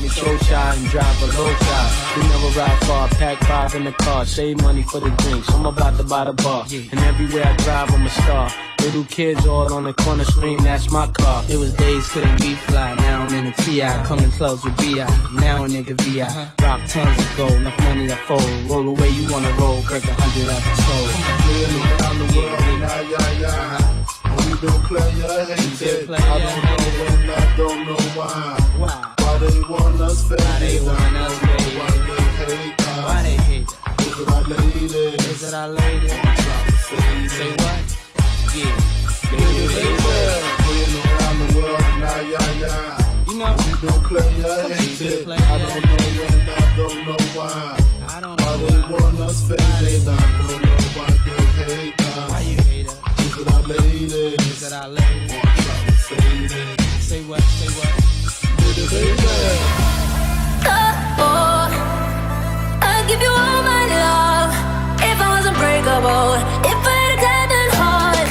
me throw shot and drive a low shot. We never ride far, pack 5 in the car, save money for the drinks. I'm about to buy the bar, and everywhere I drive, I'm a star. Little kids all on the corner scream, that's my car. It was days couldn't be fly, now I'm in a TI, coming close with BI. Now a nigga VI, rock tons of gold, enough money I fold. Roll away, you wanna roll, break 100 episodes. Around the world, yeah. When we don't play, I hate it. I don't know when, I don't know why. Why they want us faded? Why they hate us? Why they hate us? Is it our ladies? Is it our ladies? Say what? Yeah. Playing around the world, yeah. You know, we don't play, I hate it. I don't know when, I don't know why. Why they want us faded? I don't know why they hate us. Why you hate us? Is it our ladies? Is it our ladies? Say what? Say what? Oh, I'd give you all my love if I was unbreakable, if I had a diamond heart.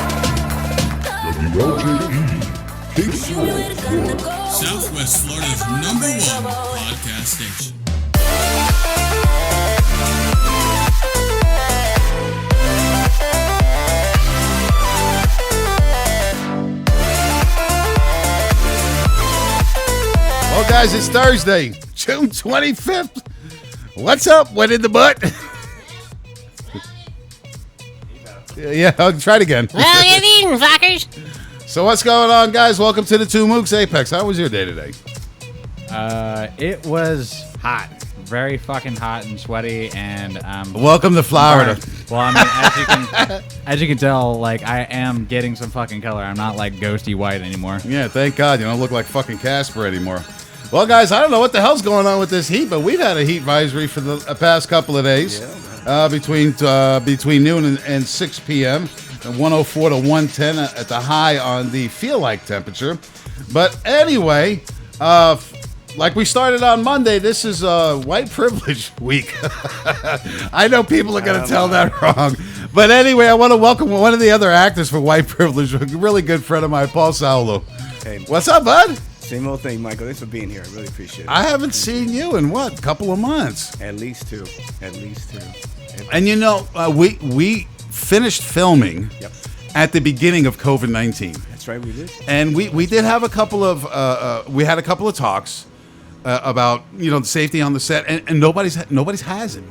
Southwest Florida's #1 podcast station. Well, guys, it's Thursday, June 25th. What's up? What in the butt? Yeah, I'll try it again. Well, you've eaten, fuckers. So what's going on, guys? Welcome to the Two Mooks Apex. How was your day today? It was hot. Very fucking hot and sweaty, and Welcome to Florida. well, I mean, as you can tell, like, I am getting some fucking color. I'm not like ghosty white anymore. Yeah, thank God you don't look like fucking Casper anymore. Well, guys, I don't know what the hell's going on with this heat, but we've had a heat advisory for the past couple of days, between noon and 6 p.m. 104 to 110 at the high on the feel-like temperature. But anyway, like we started on Monday, this is white privilege week. I know people are going to tell that wrong. But anyway, I want to welcome one of the other actors for white privilege, a really good friend of mine, Paul Saulo. Hey, what's up, bud? Same old thing, Michael. Thanks for being here. I really appreciate it. I haven't seen you in what, a couple of months? At least two. And you know, we finished filming at the beginning of COVID-19. That's right, we did. And we did have a couple of talks about, you know, the safety on the set, and nobody's has it.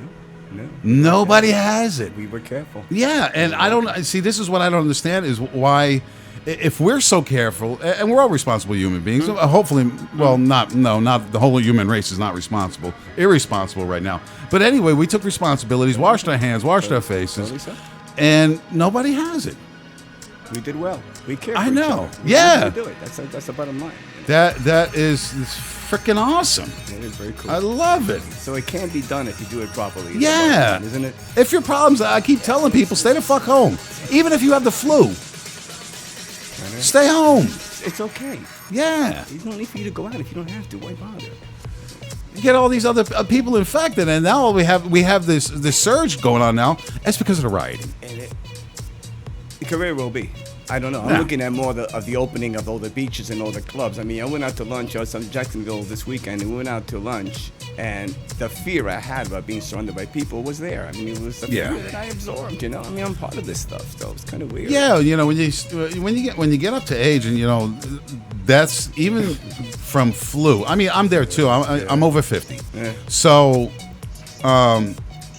No. Nobody has it. We were careful. Yeah, and I don't see. This is what I don't understand is why, if we're so careful, and we're all responsible human beings. Hopefully, well, not the whole human race is not responsible. Irresponsible right now. But anyway, we took responsibilities, washed our hands, washed our faces, and nobody has it. We did well. We cared. I know. We Yeah. do it. That's the bottom line. That is freaking awesome. It is very cool. I love it. So it can be done if you do it properly. Yeah. Isn't it? If your problems, I keep telling people, stay the fuck home. Even if you have the flu, stay home. It's okay. Yeah. There's no need for you to go out if you don't have to. Why bother? You get all these other people infected, and now we have this surge going on now. That's because of the rioting. And the career will be. I don't know. I'm looking at more of the opening of all the beaches and all the clubs. I mean, I went out to lunch. I was in Jacksonville this weekend, and we went out to lunch, and the fear I had about being surrounded by people was there. I mean, it was the fear that I absorbed. You know, I mean, I'm part of this stuff, so it's kind of weird. Yeah, you know, when you get up to age, and you know, that's even from flu. I mean, I'm there too. I'm over 50, so.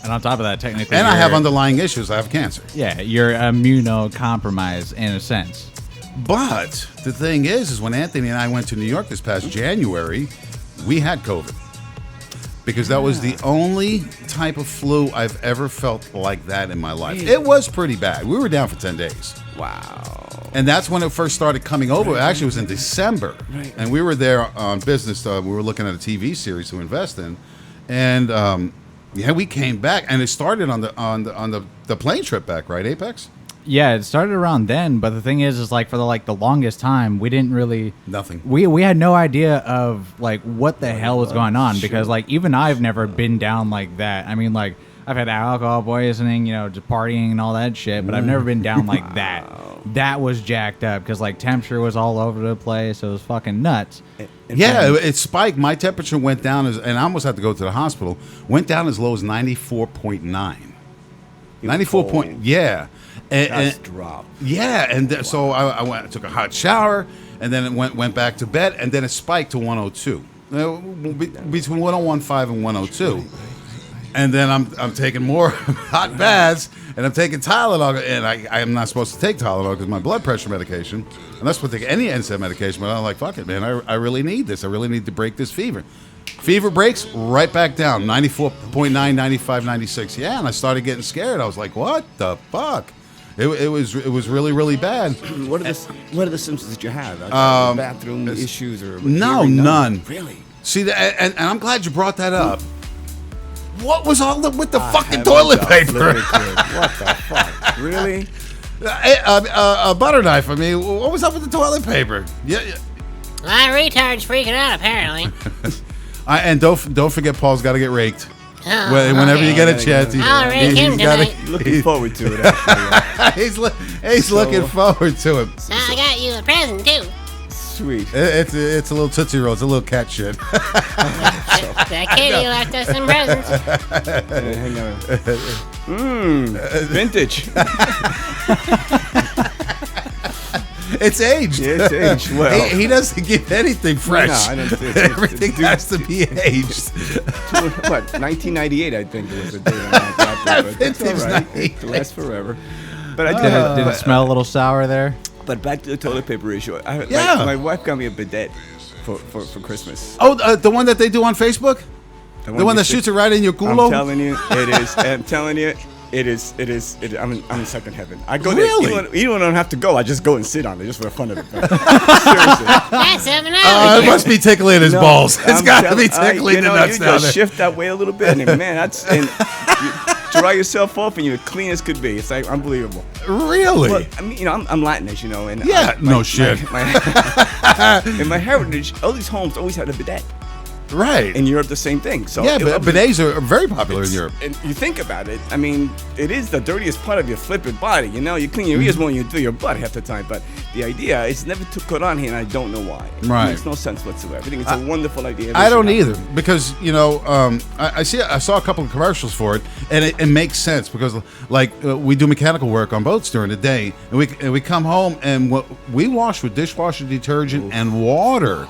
And on top of that, technically, and I have underlying issues. I have cancer. Yeah, you're immunocompromised in a sense. But the thing is when Anthony and I went to New York this past January, we had COVID. Because that was the only type of flu I've ever felt like that in my life. It was pretty bad. We were down for 10 days. Wow. And that's when it first started coming over. Actually, it was in December. Right. And we were there on business. We were looking at a TV series to invest in. And yeah, we came back, and it started on the plane trip back, right, Apex? Yeah, it started around then, but the thing is like for the longest time, we didn't really nothing. We had no idea of like what the hell was going on because like even I've never been down like that. I mean, like I've had alcohol poisoning, just partying and all that shit, but I've never been down like that. That was jacked up because like temperature was all over the place. It was fucking nuts. Yeah, it spiked. My temperature went down, and I almost had to go to the hospital. Went down as low as 94.9. 94 yeah. That's drop. Yeah, and so I went, took a hot shower, and then it went back to bed, and then it spiked to 102. Between 101.5 and 102. And then I'm taking more hot baths, and I'm taking Tylenol, and I am not supposed to take Tylenol because my blood pressure medication. I'm not supposed to take any NSAID medication, but I'm like, fuck it, man. I really need this. I really need to break this fever. Fever breaks, right back down, 94.9, 95, 96. Yeah, and I started getting scared. I was like, what the fuck? It was really, really bad. What are the symptoms that you have? Bathroom issues or no, none. Really? See, and I'm glad you brought that up. What was all with the fucking toilet paper? What the fuck? Really? A butter knife. I mean, what was up with the toilet paper? Yeah. My retard's freaking out, apparently. And don't forget, Paul's got to get raked. Oh, Whenever you get a chance, I'll rake him tonight. Looking forward to it, actually. he's looking forward to it. So I got you a present, too. Sweet. It's a little Tootsie Roll. It's a little cat shit. That kitty left us some presents. Hang on. Vintage. It's aged. Yeah, it's aged well. He doesn't give anything fresh. No, I don't. Everything has to be aged. What? 1998, I think it was the date on that. But it's all right. It lasts forever. But Did it smell a little sour there? But back to the toilet paper issue. My wife got me a bidet for Christmas. Oh, the one that they do on Facebook? The one that shoots it right in your culo? I'm telling you, it is. I'm telling you, it is. I'm in second heaven. I go Really? there. Even when I don't have to go, I just go and sit on it just for the fun of it. Seriously. That's something else. It must be tickling his balls. It's I'm got to be telling- tickling the nuts you down just there. shift that way a little bit, and man, you dry yourself off, and you're clean as could be. It's like unbelievable. Really? Well, I mean, I'm Latin, as you know, and Yeah, no shit. In my heritage, all these homes always had a bidet. Right. In Europe, the same thing. So Yeah, but bidets are very popular in Europe. And you think about it, I mean, it is the dirtiest part of your flipping body. You clean your ears more than you do your butt half the time. But the idea is never to put on here, and I don't know why. Right. It makes no sense whatsoever. I think it's a wonderful idea. I don't either because I saw a couple of commercials for it, and it makes sense because we do mechanical work on boats during the day, and we come home and we wash with dishwasher detergent and water.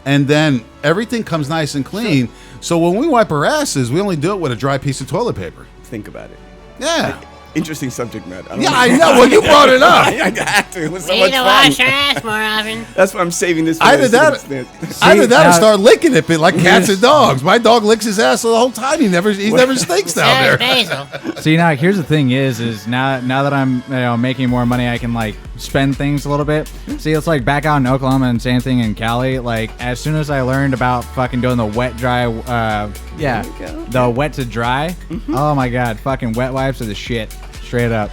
And then everything comes nice and clean. Sure. So when we wipe our asses, we only do it with a dry piece of toilet paper. Think about it. Yeah. Interesting subject, Matt. I know. Well, you brought it up. I had to. It was so We much need to fun. wash our ass more often. That's why I'm saving this. For Either that or start licking it like cats and dogs. My dog licks his ass the whole time. He never stinks down there. Basil. See, now here's the thing: is now that I'm making more money, I can like spend things a little bit. See, it's like back out in Oklahoma and same thing in Cali. Like as soon as I learned about fucking doing the wet dry, the wet to dry. Mm-hmm. Oh my god, fucking wet wipes are the shit. Straight up.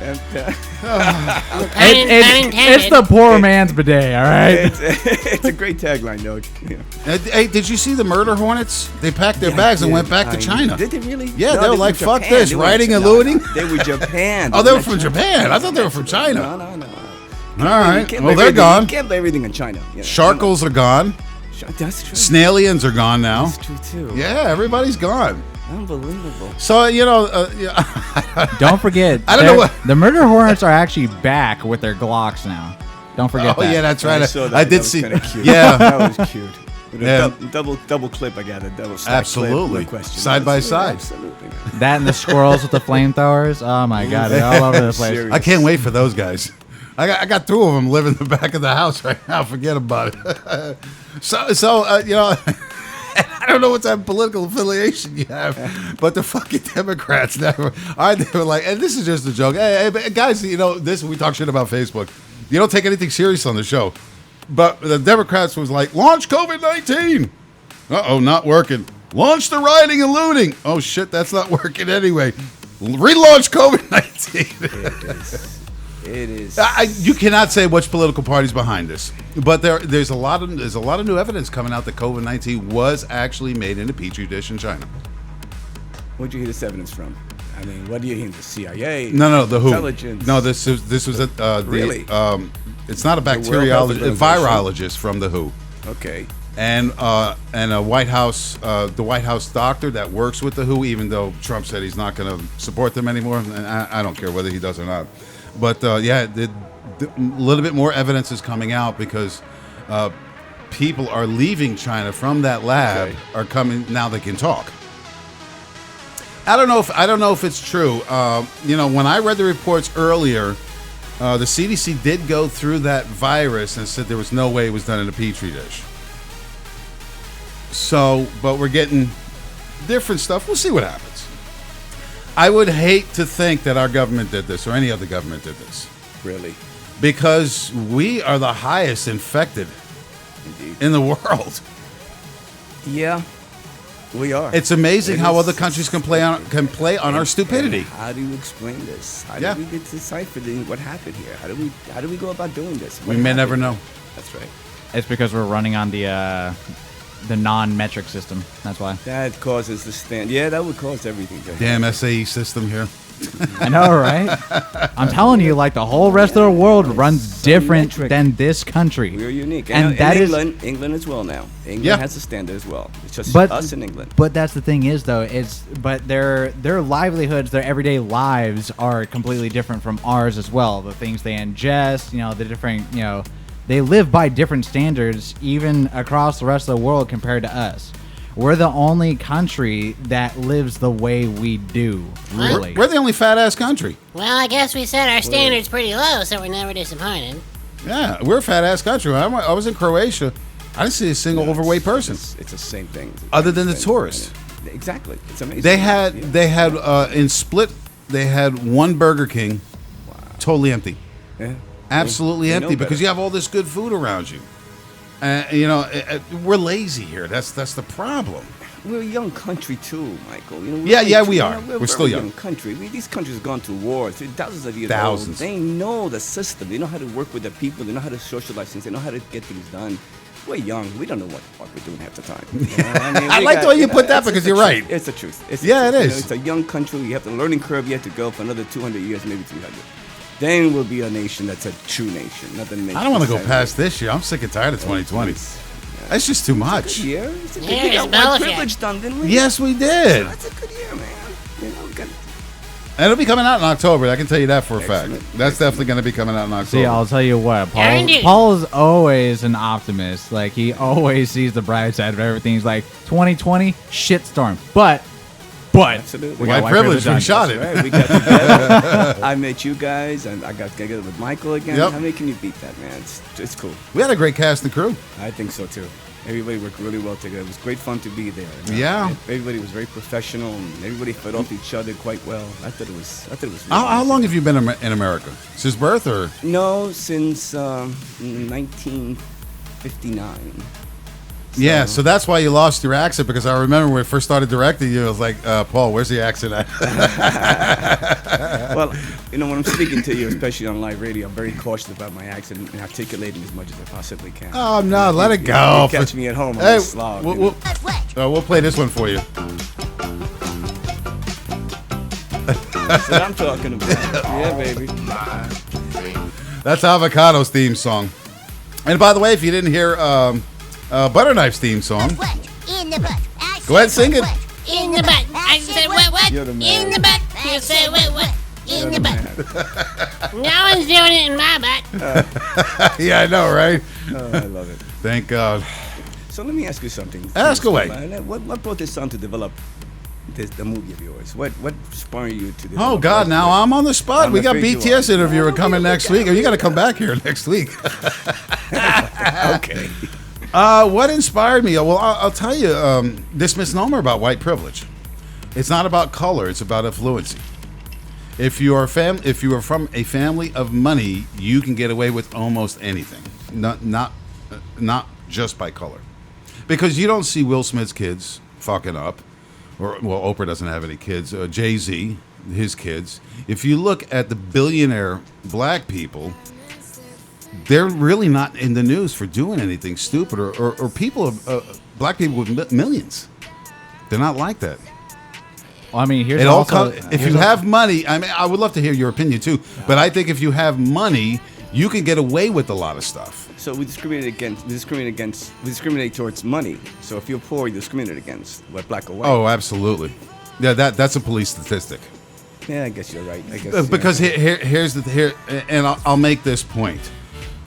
It's the poor man's bidet, all right? It's a great tagline, though. Yeah. Hey, did you see the murder hornets? They packed their bags and went back to China. Did they really? Yeah, No, they were like, fuck Japan. this, rioting and looting. They were Japan. Oh, they were from Japan. I thought they were from China. No. All right. Well, Well, they're gone. You can't blame everything in China. Yeah. Sharkles are gone. That's true. Snailians are gone now. That's true, too. Yeah, everybody's gone. Unbelievable. So, Don't forget, I don't know what. the murder hornets are actually back with their Glocks now. Don't forget Oh, that. yeah, that's right. saw that. I did That was see. kinda cute. Yeah. That was cute. With a Yeah. double clip, I got it. That was Absolutely. Clip, no question. Side by side. Absolutely. That and the squirrels with the flamethrowers. Oh my god, they're all over the place. Serious. I can't wait for those guys. I got two of them living in the back of the house right now. Forget about it. I don't know what type of political affiliation you have, but the fucking Democrats they were like, and this is just a joke. Hey, guys, this we talk shit about Facebook. You don't take anything serious on the show, but the Democrats was like, launch COVID-19. Not working. Launch the rioting and looting. Oh shit, that's not working anyway. Relaunch COVID-19. It is. You cannot say which political party's behind this, but there's a lot of new evidence coming out that COVID-19 was actually made in a petri dish in China. Where'd you get this evidence from? I mean, what do you think? The CIA? No, the WHO. Intelligence. No, this was Really? It's not a World Health bacteriologist, a Organization. virologist from the WHO, Okay. and a White House, the White House doctor that works with the WHO, even though Trump said he's not going to support them anymore, and I don't care whether he does or not. But a little bit more evidence is coming out because people are leaving China from that lab, are coming now. They can talk. I don't know if it's true. When I read the reports earlier, the CDC did go through that virus and said there was no way it was done in a petri dish. So, but we're getting different stuff. We'll see what happens. I would hate to think that our government did this or any other government did this. Really? Because we are the highest infected in the world. Yeah. We are. It's amazing how other countries can play on our stupidity. How do you explain this? How Yeah. do we get decipher what happened here? How do we go about doing this? We may never know. That's right. It's because we're running on the non-metric system. That's why. That causes the stand. Yeah, that would cause everything. To Damn happen. SAE system here. I know, right? I'm telling you, like the whole rest of the world runs different than this country. We are unique, and that is England as well now. England Yeah. has a standard as well. It's just but us in England. But that's the thing is though, but their livelihoods, their everyday lives are completely different from ours as well. The things they ingest, the different, they live by different standards even across the rest of the world compared to us. We're the only country that lives the way we do, really. We're the only fat ass country. Well, I guess we set our standards pretty low, so we're never disappointed. Yeah, we're a fat ass country. When I was in Croatia, I didn't see a single overweight person. It's the same thing. Other than the tourists. Exactly. It's amazing. They had in Split, they had one Burger King, totally empty, Yeah. absolutely They empty, know because better. you have all this good food around you. We're lazy here. That's the problem. We're a young country too, Michael. We are. We're still very young. country. These countries have gone through wars, thousands of years Thousands. old. They know the system. They know how to work with the people. They know how to socialize things. They know how to get things done. We're young. We don't know what the fuck we're doing half the time. I like the way you put that because you're right. It's the truth. It's Yeah, the it truth. is. It's a young country. You have the learning curve yet to go for another 200 years, maybe 300. Then we'll be a nation that's a true nation. Not the nation. I don't want to go that's past this year. I'm sick and tired of 2020. That's just too much. Yeah, it's a good Yeah, year. We it's got white bullshit. privilege done, didn't we? Yes, we did. That's a good year, man. We got And it'll be coming out in October. I can tell you that for a fact. Excellent. That's definitely going to be coming out in October. See, I'll tell you what, Earned it. Paul is always an optimist. Like, he always sees the bright side of everything. He's like, 2020, shitstorm. But, Absolutely. we got White privilege, we on. shot it. Right, we got together. I met you guys, and I got together with Michael again. Yep. How many can you beat that, man? It's cool. We had a great cast and crew. I think so too. Everybody worked really well together. It was great fun to be there. Yeah. Everybody was very professionul, and everybody fed off each other quite well. I thought it was. Really How nice. long have you been in America? Since birth, or? No, since 1959. Yeah, so that's why you lost your accent, because I remember when I first started directing you, I was like, Paul, where's the accent at? Well, when I'm speaking to you, especially on live radio, I'm very cautious about my accent and articulating as much as I possibly can. Oh, no, let it go. You catch me at home, I'm Hey, a slob. we'll play this one for you. That's what I'm talking about. Yeah, baby. That's Avocado's theme song. And by the way, if you didn't hear Butterknife's theme song, In the butt. go ahead and sing it. In the butt. I said what? You're the man. In the butt. You said what? In the butt. No one's doing it in my butt. Yeah, I know, right? Oh, I love it. Thank God. So let me ask you something. Ask away. What brought this on to develop the movie of yours? What spurred you to develop? Oh, God, now I'm on the spot. I'm We got afraid you BTS are. interviewer coming next week. You got to come back here next week. Okay. What inspired me? Well, I'll tell you this misnomer about white privilege. It's not about color. It's about affluency. If you are from a family of money, you can get away with almost anything. Not just by color, because you don't see Will Smith's kids fucking up, or well, Oprah doesn't have any kids. Jay-Z, his kids. If you look at the billionaire black people, they're really not in the news for doing anything stupid, or people, black people with millions. They're not like that. Well, I mean, here's It all also, if you have money, I mean, I would love to hear your opinion too, but I think if you have money, you can get away with a lot of stuff. So we discriminate towards money. So if you're poor, you discriminate against what, black or white. Oh, absolutely. Yeah, that's a police statistic. Yeah, I guess you're right. I guess Because here's and I'll make this point.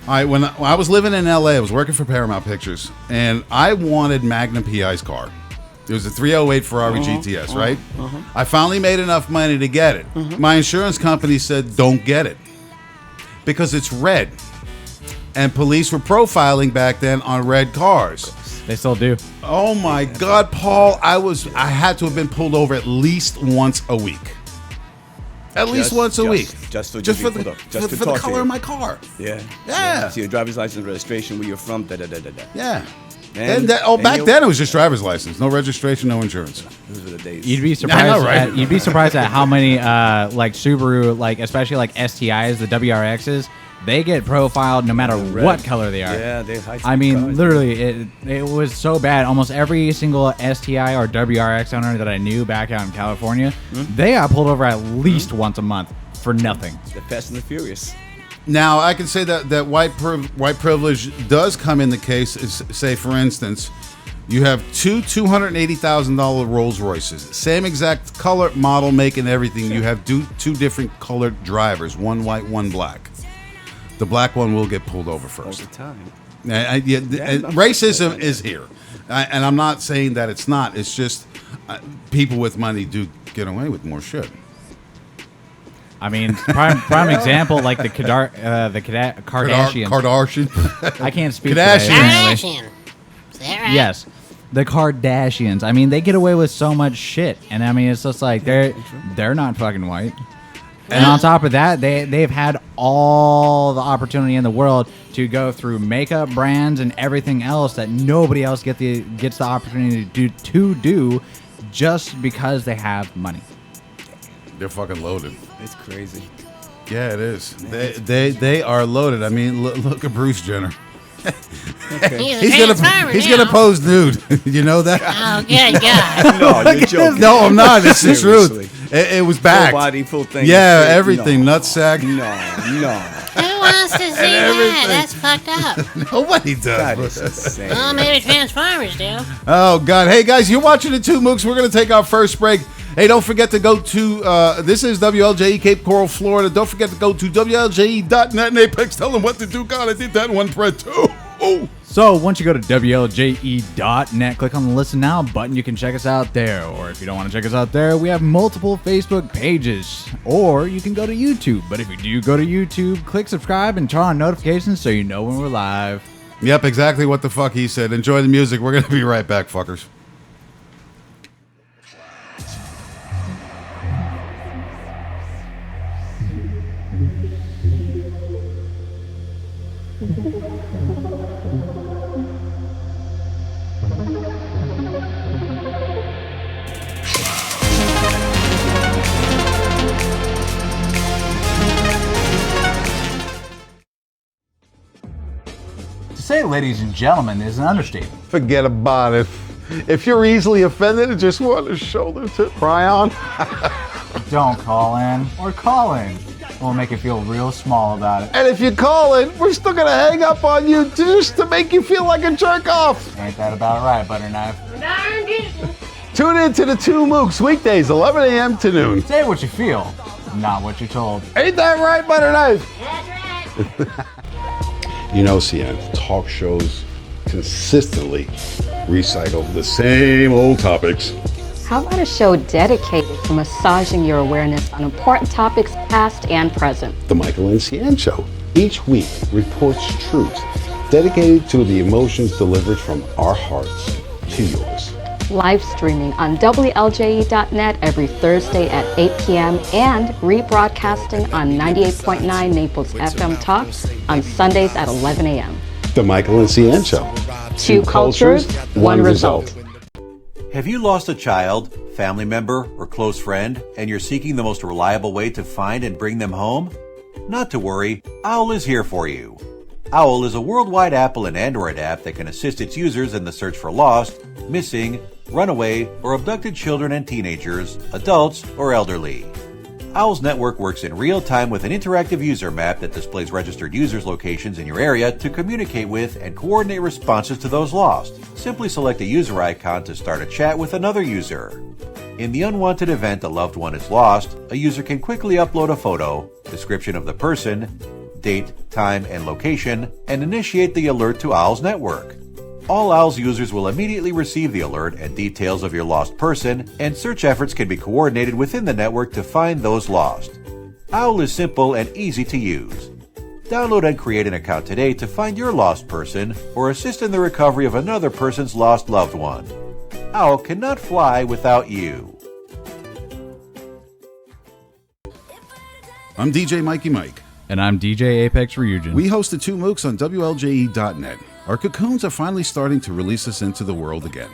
When I was living in LA, I was working for Paramount Pictures, and I wanted Magnum PI's car. It was a 308 Ferrari GTS, right? I finally made enough money to get it. My insurance company said, don't get it because it's red. And police were profiling back then on red cars. They still do. Oh my God, Paul! I had to have been pulled over at least once a week. At least once a week. Just for the color of my car. Yeah. See your driver's license, registration, where you're from. Yeah. And back then it was just driver's license, no registration, no insurance. Those were the days. You'd be surprised. I know, right? You'd be surprised at how many like Subaru, like especially like STIs, the WRXs. They get profiled no matter what color they are. Yeah, they're high. I mean, cars. literally, it was so bad. Almost every single STI or WRX owner that I knew back out in California, they got pulled over at least once a month for nothing. The Fast and the Furious. Now I can say that white privilege does come in the case. Say, for instance, you have two $280,000 Rolls Royces, same exact color, model, make, and everything. You have two different colored drivers, one white, one black. The black one will get pulled over first. All the time. Racism is here. And I'm not saying that it's not. It's just people with money do get away with more shit. I mean, prime example, like the Kardashians. Kardashian. I can't speak Kardashians. today. Kardashian. Is that right? Yes. The Kardashians. I mean, they get away with so much shit. And I mean, it's just like they're not fucking white. And on top of that, they've had all the opportunity in the world to go through makeup brands and everything else that nobody else gets the opportunity to do just because they have money. They're fucking loaded. It's crazy. Yeah, it is. They are loaded. I mean, look at Bruce Jenner. He's gonna pose nude. You know that? Oh, good God. No, you're joking. No, I'm not. It's the Seriously. truth. It was back. Full body, full thing. Yeah, everything. Nutsack. No. Who wants to see that? That's fucked up. Nobody does. That is insane. Well, maybe Transformers do. Oh, God. Hey, guys, you're watching the Two Mooks. We're going to take our first break. Hey, don't forget to go to, this is WLJE Cape Coral, Florida. Don't forget to go to WLJE.net and Apex. Tell them what to do. God, I did that in one thread, too. Oh. So once you go to WLJE.net, click on the Listen Now button. You can check us out there. Or if you don't want to check us out there, we have multiple Facebook pages. Or you can go to YouTube. But if you do go to YouTube, click subscribe and turn on notifications so you know when we're live. Yep, exactly what the fuck he said. Enjoy the music. We're going to be right back, fuckers. To say ladies and gentlemen is an understatement. Forget about it. If you're easily offended and just want a shoulder to cry on, Don't call in or call in. We'll make you feel real small about it. and if you call in, we're still gonna hang up on you just to make you feel like a jerk off. Ain't that about right, Butterknife? Tune in to the Two Mooks weekdays, 11 a.m. to noon. Say what you feel, not what you're told. Ain't that right, Butterknife? You know, CN, talk shows consistently recycle the same old topics. How about a show dedicated to massaging your awareness on important topics past and present? The Michael and CN Show each week reports truths dedicated to the emotions delivered from our hearts to yours. Live streaming on WLJE.net every Thursday at 8 p.m. and rebroadcasting on 98.9 Naples FM Talk on Sundays at 11 a.m. The Michael and CN Show. Two cultures, one result. Have you lost a child, family member, or close friend, and you're seeking the most reliable way to find and bring them home? Not to worry, OWL is here for you. OWL is a worldwide Apple and Android app that can assist its users in the search for lost, missing, runaway or abducted children and teenagers, adults, or elderly. Owl's network works in real time with an interactive user map that displays registered users' locations in your area to communicate with and coordinate responses to those lost. Simply select a user icon to start a chat with another user. In the unwanted event a loved one is lost, a user can quickly upload a photo, description of the person, date, time, and location, and initiate the alert to Owl's network. All Owl's users will immediately receive the alert and details of your lost person, and search efforts can be coordinated within the network to find those lost. Owl is simple and easy to use. Download and create an account today to find your lost person or assist in the recovery of another person's lost loved one. Owl cannot fly without you. I'm DJ Mikey Mike. And I'm DJ Apex Ryujin. We host the Two Mooks on WLJE.net. Our cocoons are finally starting to release us into the world again.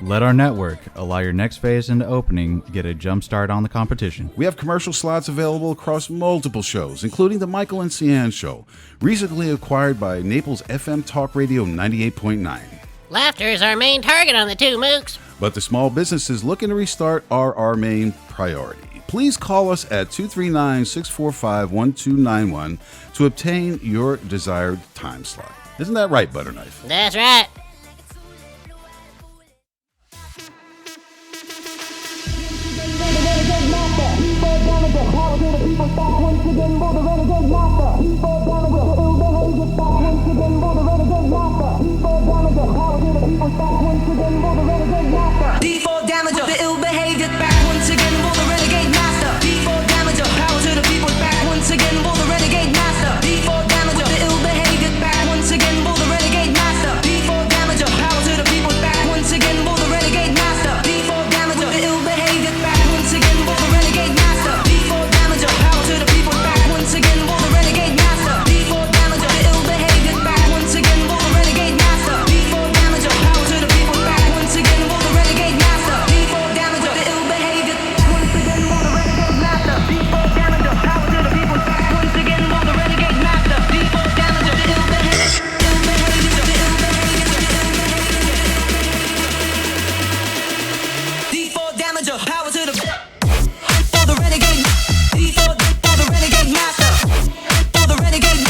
Let our network allow your next phase into opening get a jump start on the competition. We have commercial slots available across multiple shows, including the Michael and Cian Show, recently acquired by Naples FM Talk Radio 98.9. Laughter is our main target on the Two Mooks. But the small businesses looking to restart are our main priority. Please call us at 239-645-1291 to obtain your desired time slot. Isn't that right, Butterknife? That's right. D4 damager, the ill behavior back once again for the renegade master. D4 damager, power to the people back once again for the renegade master. D4 damager, the ill behavior back once again for the renegade master. D4 damager, power to the people back once again for the renegade master. D4 damager, the ill behavior back once again for the renegade master. D4 damager, power to the people back once again for the renegade master. D4 damager, the ill behavior back once again for the renegade master. D4 damager, power to the people back once again for the renegade master. D4 damager, the ill behavior once again for the renegade master. D4 damager, power to the people back once again for the renegade master. D4 damager, the ill behavior, D4 damager, power to the for the renegade. D4 for the renegade master. For the renegade.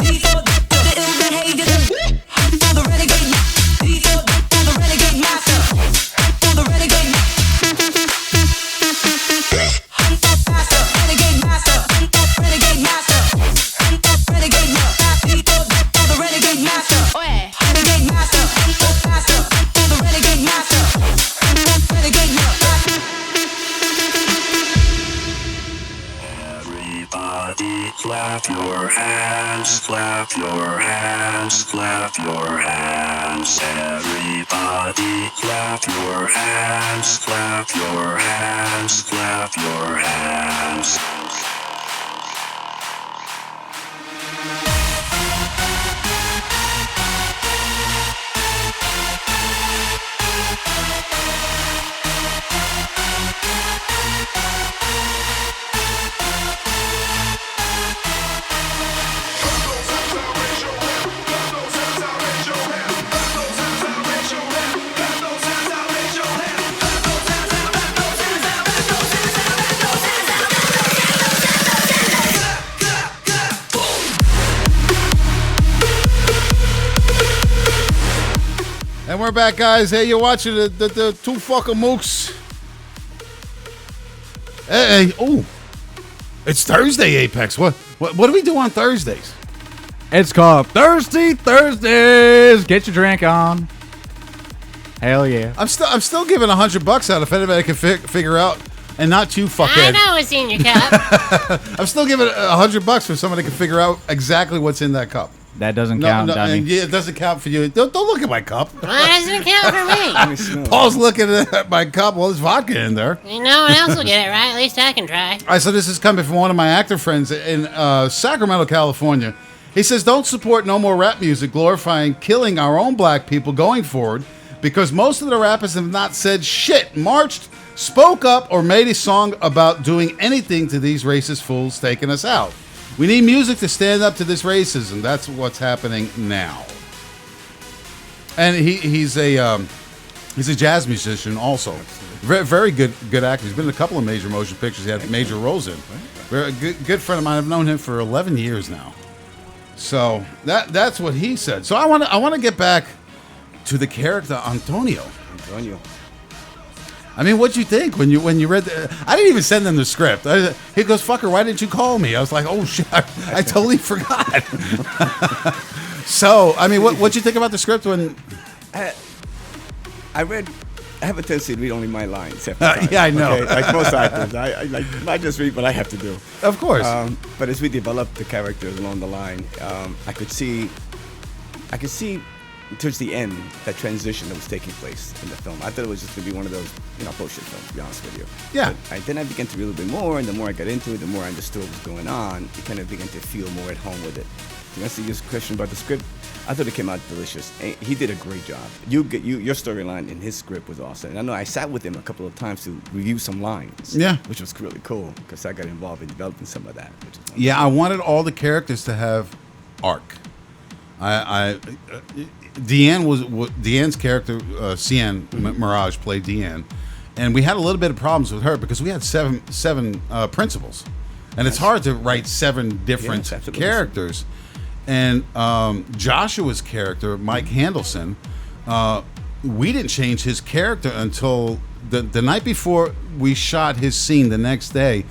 D4 the ill behavior for the renegade. D4 for the renegade master. For the renegade. Master, renegade master, renegade master, renegade master. D4 for the renegade master. Renegade master, master, for the renegade master. Renegade master. Everybody clap your hands, clap your hands, clap your hands. Everybody clap your hands, clap your hands, clap your hands. And we're back, guys. Hey, you're watching the Two Fucking Mooks. Hey, oh, it's Thursday, Apex. What do we do on Thursdays? It's called Thirsty Thursdays. Get your drink on. Hell yeah. I'm still giving $100 out if anybody can figure out, and not you, fuckhead. I know what's in your cup. I'm still giving $100 if somebody can figure out exactly what's in that cup. That doesn't count, dummy. And yeah, it doesn't count for you. Don't look at my cup. Why doesn't it count for me? Paul's looking at my cup. Well, there's vodka in there. No one else will get it right. At least I can try. All right, so this is coming from one of my actor friends in Sacramento, California. He says, don't support no more rap music glorifying killing our own black people going forward because most of the rappers have not said shit, marched, spoke up, or made a song about doing anything to these racist fools taking us out. We need music to stand up to this racism. That's what's happening now. And he's a He's a jazz musician also. Very, very good actor. He's been in a couple of major motion pictures. He had major roles in. Very good friend of mine. I've known him for 11 years now. So that's what he said. So I want to get back to the character Antonio. I mean, what'd you think when you read the... I didn't even send them the script. He goes, "Fucker, why didn't you call me?" I was like, "Oh shit, I totally forgot." So, I mean, what'd you think about the script when... I have a tendency to read only my lines. Yeah, I know. Okay? Like most actors, I just read what I have to do. Of course. But as we developed the characters along the line, I could see towards the end that transition that was taking place in the film. I thought it was just going to be one of those, bullshit films, to be honest with you. Yeah. But then I began to read a little bit more, and the more I got into it, the more I understood what was going on. You kind of began to feel more at home with it. To answer your question about the script, I thought it came out delicious. He did a great job. Your storyline in his script was awesome. And I know I sat with him a couple of times to review some lines. Yeah. Which was really cool because I got involved in developing some of that. Yeah, I wanted all the characters to have arc. Deanne's character, Cian Mirage, played Deanne, and we had a little bit of problems with her because we had seven principals, and it's hard to write 7 different characters. And Joshua's character, Mike Handelson, we didn't change his character until the night before we shot his scene. The next day,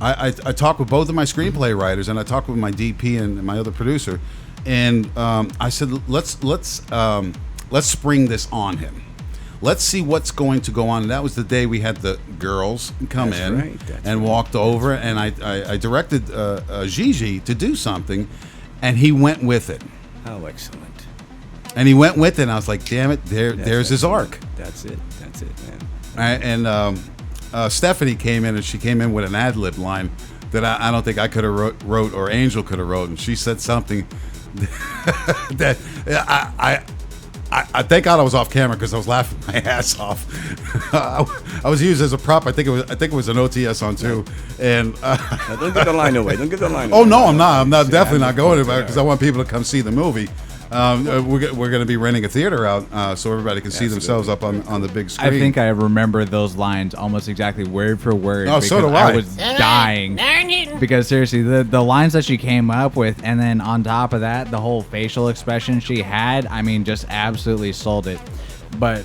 I talked with both of my screenplay writers, and I talked with my DP and my other producer, and I said, let's spring this on him. Let's see what's going to go on. And that was the day we had the girls come in walked over, and I directed Gigi to do something. And he went with it. Oh, excellent. And he went with it, and I was like, damn it, there's his arc. That's it, man. And Stephanie came in, and she came in with an ad-lib line that I don't think I could have wrote or Angel could have wrote. And she said something that I thank God I was off camera because I was laughing my ass off. I was used as a prop. I think it was an OTS on 2. And don't give the line away. Don't give the line away. Oh no, I'm not. I'm not definitely not going to because I want people to come see the movie. We're going to be renting a theater out so everybody can see themselves up on the big screen. I think I remember those lines almost exactly word for word. Oh, so do I. I was dying. Because seriously, the lines that she came up with, and then on top of that, the whole facial expression she had, I mean, just absolutely sold it. But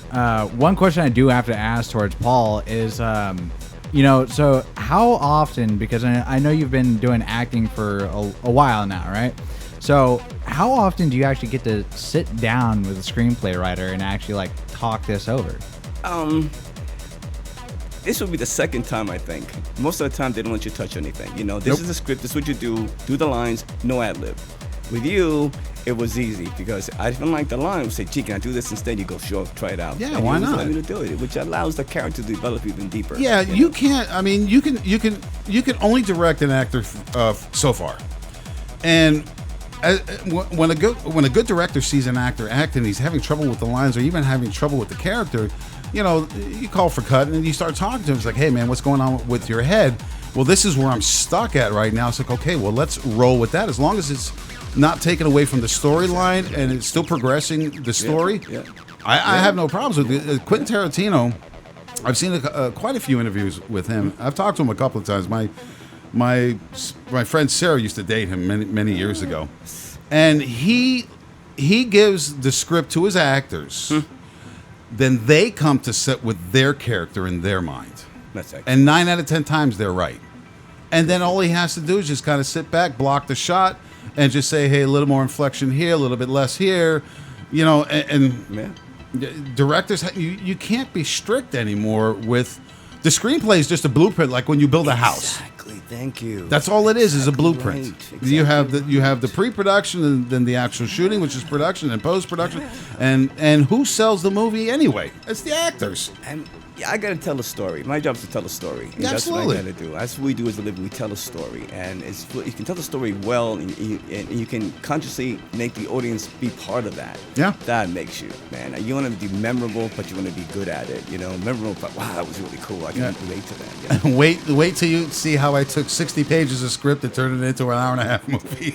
one question I do have to ask towards Paul is, so how often, because I know you've been doing acting for a while now, right? So how often do you actually get to sit down with a screenplay writer and actually talk this over? This will be the second time, I think. Most of the time, they don't let you touch anything. This is the script. This is what you do the lines, no ad lib. With you, it was easy because I didn't like the line. I would say, "Gee, can I do this instead?" You go, "Sure, try it out." Yeah, and why you not? Let me do it, which allows the character to develop even deeper. Yeah, you can't. I mean, you can only direct an actor so far, and when a good director sees an actor act and he's having trouble with the lines or even having trouble with the character, you call for cut and you start talking to him. It's like, "Hey man, what's going on with your head?" "Well, this is where I'm stuck at right now." It's like, okay, well, let's roll with that as long as it's not taken away from the storyline and it's still progressing the story. I have no problems with it. Quentin Tarantino, I've seen quite a few interviews with him. I've talked to him a couple of times. My friend Sarah used to date him many years ago, and he gives the script to his actors. Then they come to sit with their character in their mind. That's excellent. And 9 out of 10 times they're right. And then all he has to do is just kind of sit back, block the shot, and just say, "Hey, a little more inflection here, a little bit less here," Directors, you can't be strict anymore with the screenplay. Is just a blueprint, like when you build a house. Exactly. Thank you. That's all it is a blueprint. Right. Exactly. You have the pre-production and then the actual shooting, which is production and post-production, and who sells the movie anyway? It's the actors. And I got to tell a story. My job is to tell a story. And Absolutely. That's what I got to do. That's what we do as a living. We tell a story, and you can tell the story well, and you can consciously make the audience be part of that. Yeah. That makes you, man. You want to be memorable, but you want to be good at it. Memorable, but wow, that was really cool. I can relate to that. Wait till you see how I took 60 pages of script and turned it into an hour-and-a-half movie.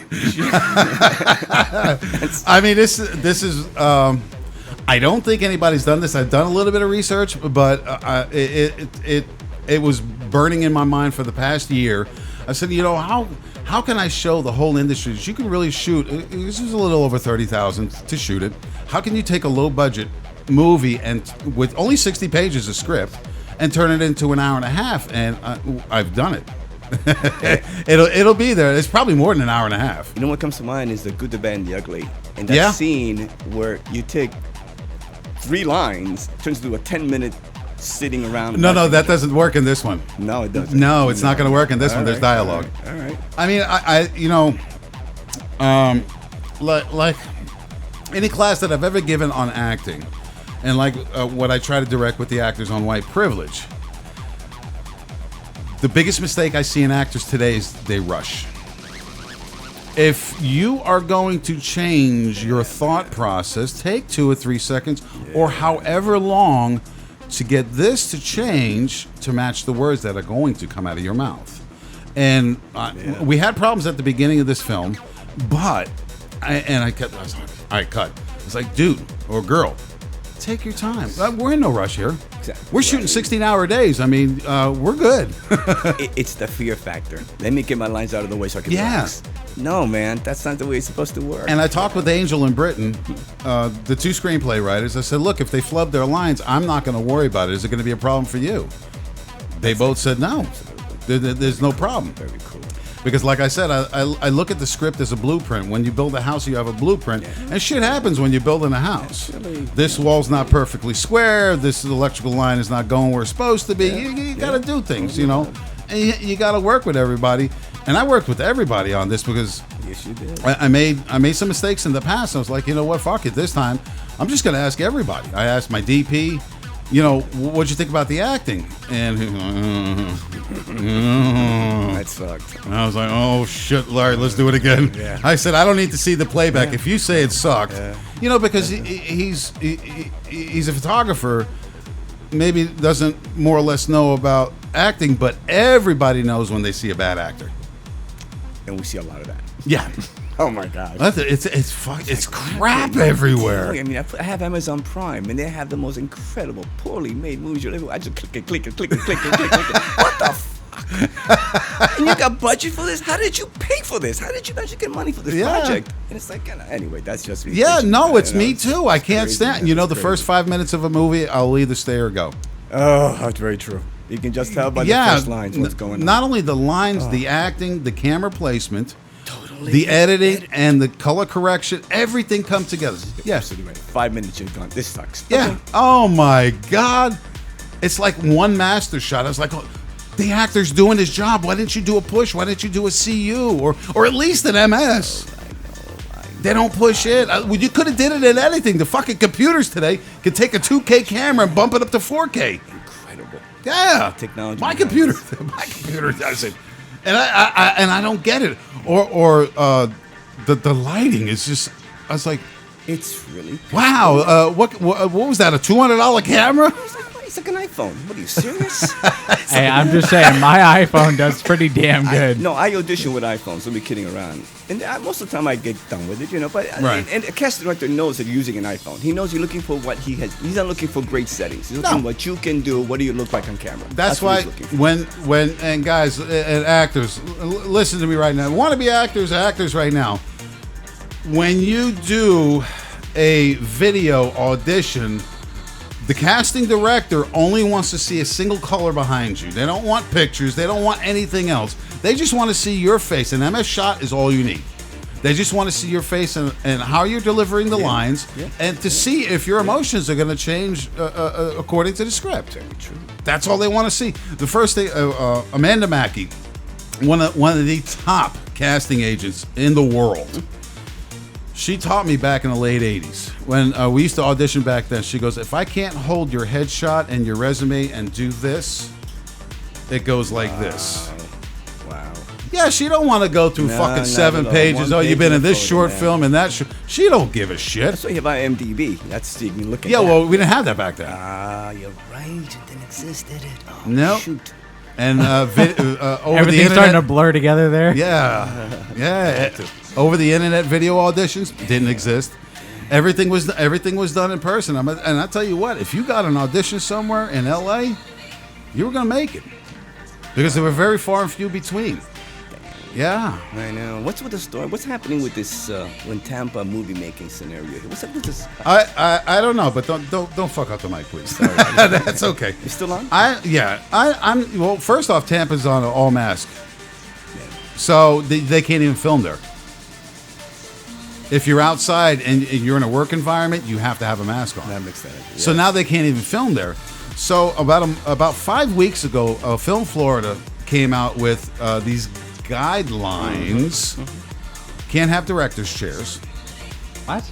I mean, this is. I don't think anybody's done this. I've done a little bit of research, but it was burning in my mind for the past year. I said, how can I show the whole industry that you can really shoot? This is a little over $30,000 to shoot it. How can you take a low budget movie and with only 60 pages of script and turn it into an hour and a half? And I've done it. It'll be there. It's probably more than an hour and a half. You know what comes to mind is the good, the bad, and the ugly. And that scene where you take 3 lines, turns into a 10-minute sitting around. No, that doesn't work in this one. No, it doesn't. No, it's not going to work in this one. There's dialogue. All right. I mean, like any class that I've ever given on acting, and like what I try to direct with the actors on white privilege, the biggest mistake I see in actors today is they rush. If you are going to change your thought process, take 2 or 3 seconds or however long to get this to change to match the words that are going to come out of your mouth. And we had problems at the beginning of this film, but I was like, all right, cut. It's like, dude or girl, take your time. We're in no rush here. Exactly. We're shooting 16-hour days. I mean, we're good. It's the fear factor. Let me get my lines out of the way so I can relax. No, man, that's not the way it's supposed to work. And I talked with Angel and Britton, the 2 screenplay writers. I said, look, if they flub their lines, I'm not going to worry about it. Is it going to be a problem for you? They both said no. There's no problem. Very cool. Because like I said, I look at the script as a blueprint. When you build a house, you have a blueprint. And shit happens when you're building a house. This wall's not perfectly square. This electrical line is not going where it's supposed to be. You got to do things, And you got to work with everybody. And I worked with everybody on this because yes, you did. I made some mistakes in the past. I was like, you know what, fuck it. This time, I'm just going to ask everybody. I asked my DP, what'd you think about the acting? And that sucked. And I was like, oh shit, Larry, let's do it again. Yeah. I said, I don't need to see the playback. If you say it sucked, because he's a photographer, maybe doesn't more or less know about acting, but everybody knows when they see a bad actor. And we see a lot of that. Yeah. Oh my God. It's crap everywhere. I mean, I have Amazon Prime, and they have the most incredible, poorly made movies. I just click and click and click and click and click and click. What the fuck? And you got budget for this? How did you pay for this? How did you actually get money for this project? And it's like, anyway, that's just me. Yeah, no, it's me too. I can't stand. The first 5 minutes of a movie, I'll either stay or go. Oh, that's very true. You can just tell by the first lines what's going on. Not only the lines, the acting, the camera placement, the editing, and the color correction, everything comes together. Yes. 5 minutes, you're gone. This sucks. Yeah. Okay. Oh my God. It's like one master shot. I was like, the actor's doing his job. Why didn't you do a push? Why didn't you do a CU or at least an MS? They don't push it. You could have did it in anything. The fucking computers today can take a 2K camera and bump it up to 4K. Incredible. Yeah. Technology. My computer does it. And I don't get it. Or the lighting is just. I was like, it's really wow. What was that? A $200 camera? It's like an iPhone. What are you serious? Hey, I'm just saying, my iPhone does pretty damn good. I audition with iPhones. Don't be kidding around. And most of the time I get done with it, But and a casting director knows that you're using an iPhone. He knows you're looking for what he has. He's not looking for great settings. He's looking what you can do. What do you look like on camera? That's why when and guys and actors, listen to me right now. Want to be actors right now. When you do a video audition, the casting director only wants to see a single color behind you. They don't want pictures. They don't want anything else. They just want to see your face. An MS shot is all you need. They just want to see your face and how you're delivering the lines and to see if your emotions are going to change according to the script. Very true. That's all they want to see. The first thing, Amanda Mackey, one of the top casting agents in the world, she taught me back in the late 80s when we used to audition back then. She goes, if I can't hold your headshot and your resume and do this, it goes like this. Wow. Yeah, she don't want to go through fucking 7 pages. Oh, you've been in this short film and that. She don't give a shit. That's what you have on IMDb. That's you can look at. Yeah, well, we didn't have that back then. You're right. It didn't exist, did it? Oh, no. Shoot. And over everything's the internet, starting to blur together there. Yeah. Over the internet, video auditions didn't exist. Everything was done in person. And I tell you what, if you got an audition somewhere in L.A., you were going to make it because they were very far and few between. Yeah, I know. What's with the story? What's happening with this when Tampa movie making scenario? What's up with this? I don't know, but don't fuck up the mic, please. That's okay. You still on? I'm well. First off, Tampa's on an all mask, so they can't even film there. If you're outside and you're in a work environment, you have to have a mask on. That makes sense. Yeah. So now they can't even film there. So about 5 weeks ago, Film Florida came out with these guidelines. Can't have director's chairs. What?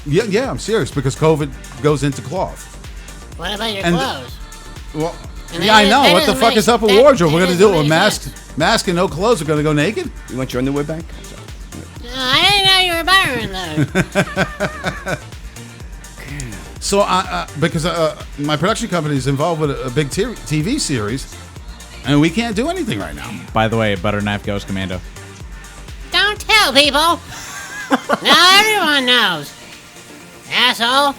Yeah, I'm serious because COVID goes into cloth. What about your clothes? Well, And yeah, I know. that What the doesn't fuck make- is up with that- wardrobe? We're that gonna do it doesn't with make mask and no clothes. We're gonna go naked. You want your underwear back? I didn't know you were borrowing those. So, because my production company is involved with a big TV series, and we can't do anything right now. By the way, butter knife goes commando. Don't tell people. Now everyone knows. Asshole.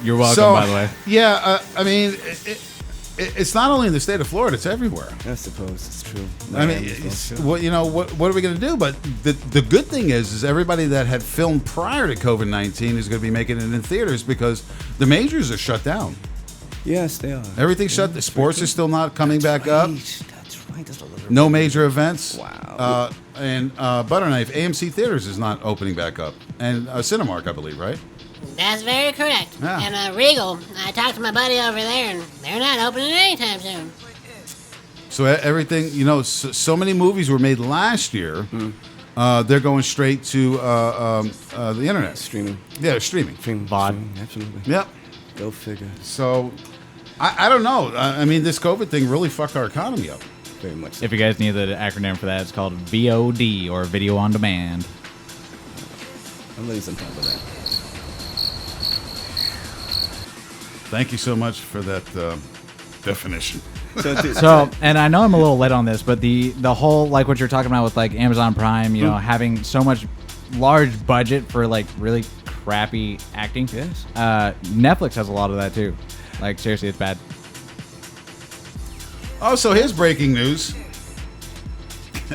You're welcome, So, by the way. Yeah, I mean, it's not only in the state of Florida; it's everywhere. I suppose it's true. I mean, what are we going to do? But the good thing is everybody that had filmed prior to COVID-19 is going to be making it in theaters because the majors are shut down. Yes, they are. Everything's shut. The sports are still not coming back up. That's right. No major events. Wow. And Butterknife AMC Theaters is not opening back up, and Cinemark, I believe, right? That's very correct. Yeah. And Regal, I talked to my buddy over there, and they're not opening anytime soon. So everything, so many movies were made last year. They're going straight to the internet. Streaming. Yeah, streaming. VOD. Absolutely. Yep. Go figure. So, I don't know. I mean, this COVID thing really fucked our economy up. Very much. If you guys need the acronym for that, it's called VOD, or Video on Demand. I'm losing top of that. Thank you so much for that definition. So, and I know I'm a little late on this, but the whole, like what you're talking about with like Amazon Prime, having so much large budget for like really crappy acting. Yes. Netflix has a lot of that too. Like seriously, it's bad. Oh, so here's breaking news.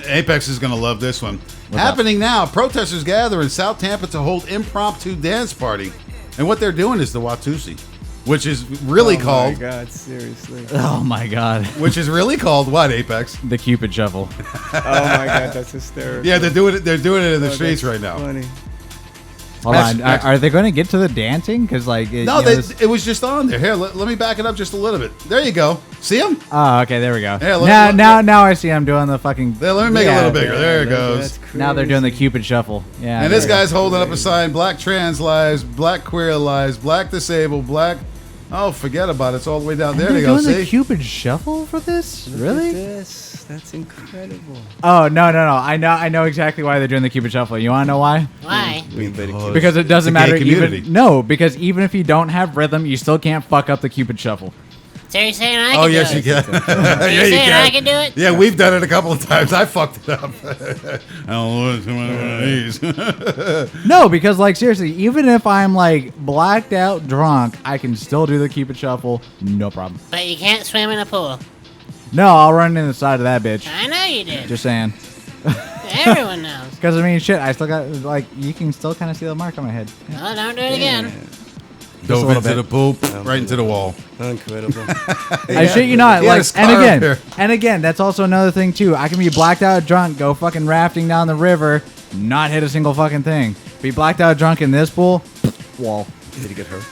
Apex is going to love this one. Happening now, protesters gather in South Tampa to hold impromptu dance party. And what they're doing is the Watusi, which is really called... Oh, my God, seriously. Oh, my God. Which is really called what, Apex? The Cupid Shuffle. Oh, my God, that's hysterical. Yeah, they're doing it in the streets right now. Funny. Hold on. Are they going to get to the dancing? Because like it was just on there. Here, let me back it up just a little bit. There you go. See him? Oh, okay. There we go. Here, now I see him doing the fucking. Let me make it a little bigger. There it goes. Now they're doing the Cupid Shuffle. Yeah. And this guy's holding up a sign: Black trans lives, Black queer lives, Black disabled, Black. Oh, forget about it. It's all the way down there. They're You go. doing See? the Cupid Shuffle for this? Really? Look at this. That's incredible. Oh no! I know exactly why they're doing the Cupid Shuffle. You want to know why? Why? Because it doesn't It's a gay matter. community. Because even if you don't have rhythm, you still can't fuck up the Cupid Shuffle. So you're saying I can Oh do yes, it? you can. Yeah, you saying I can do it? Yeah, we've done it a couple of times. I fucked it up. I don't know one of these. No, because like seriously, even if I'm like blacked out drunk, I can still do the Cupid Shuffle, no problem. But you can't swim in a pool. No, I'll run in the side of that bitch. I know you did. Just saying. Everyone knows. Because I mean, shit, I still got like you can still kind of see the mark on my head. Well, don't do it again. Dove little into bit. the pool, right into the wall. Incredible. I shit you not. He had a Like, scar up here. and again, that's also another thing too. I can be blacked out drunk, go fucking rafting down the river, not hit a single fucking thing. Be blacked out drunk in this pool, wall. Did he get hurt?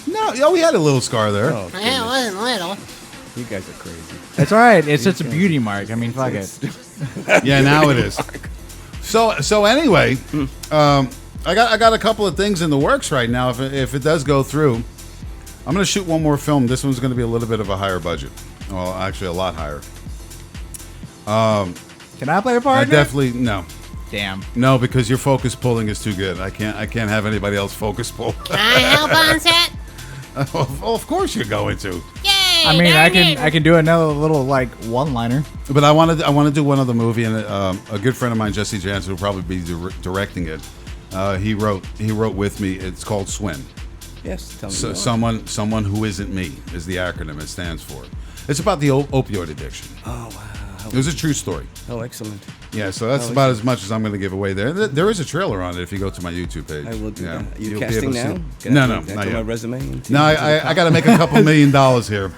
No, we had a little scar there. Oh, Yeah, it wasn't little. you guys are crazy. It's all right. It's just a beauty mark. I mean, fuck it. Yeah, now it is. So anyway, I got a couple of things in the works right now. If it does go through, I'm going to shoot one more film. This one's going to be a little bit of a higher budget. Well, actually, a lot higher. Can I play a part? I definitely no. Damn. No, because your focus pulling is too good. I can't have anybody else focus pull. Can I help on set? Well, of course you're going to. Yay! I mean, darn it. I can do another little like one-liner. But I want to do one other movie, and a good friend of mine, Jesse Jansen, will probably be directing it. He wrote with me. It's called SWIN. Yes, tell me So, more. someone who isn't me is the acronym it stands for. It's about the opioid addiction. Oh wow! It was a true story. Oh, excellent. Yeah, so that's about as much as I'm going to give away there. There is a trailer on it if you go to my YouTube page. I will do that. Are you You'll be casting able to now? see- Can No, I no, put that not to yet. my resume and No, I got to make a couple $1 million here.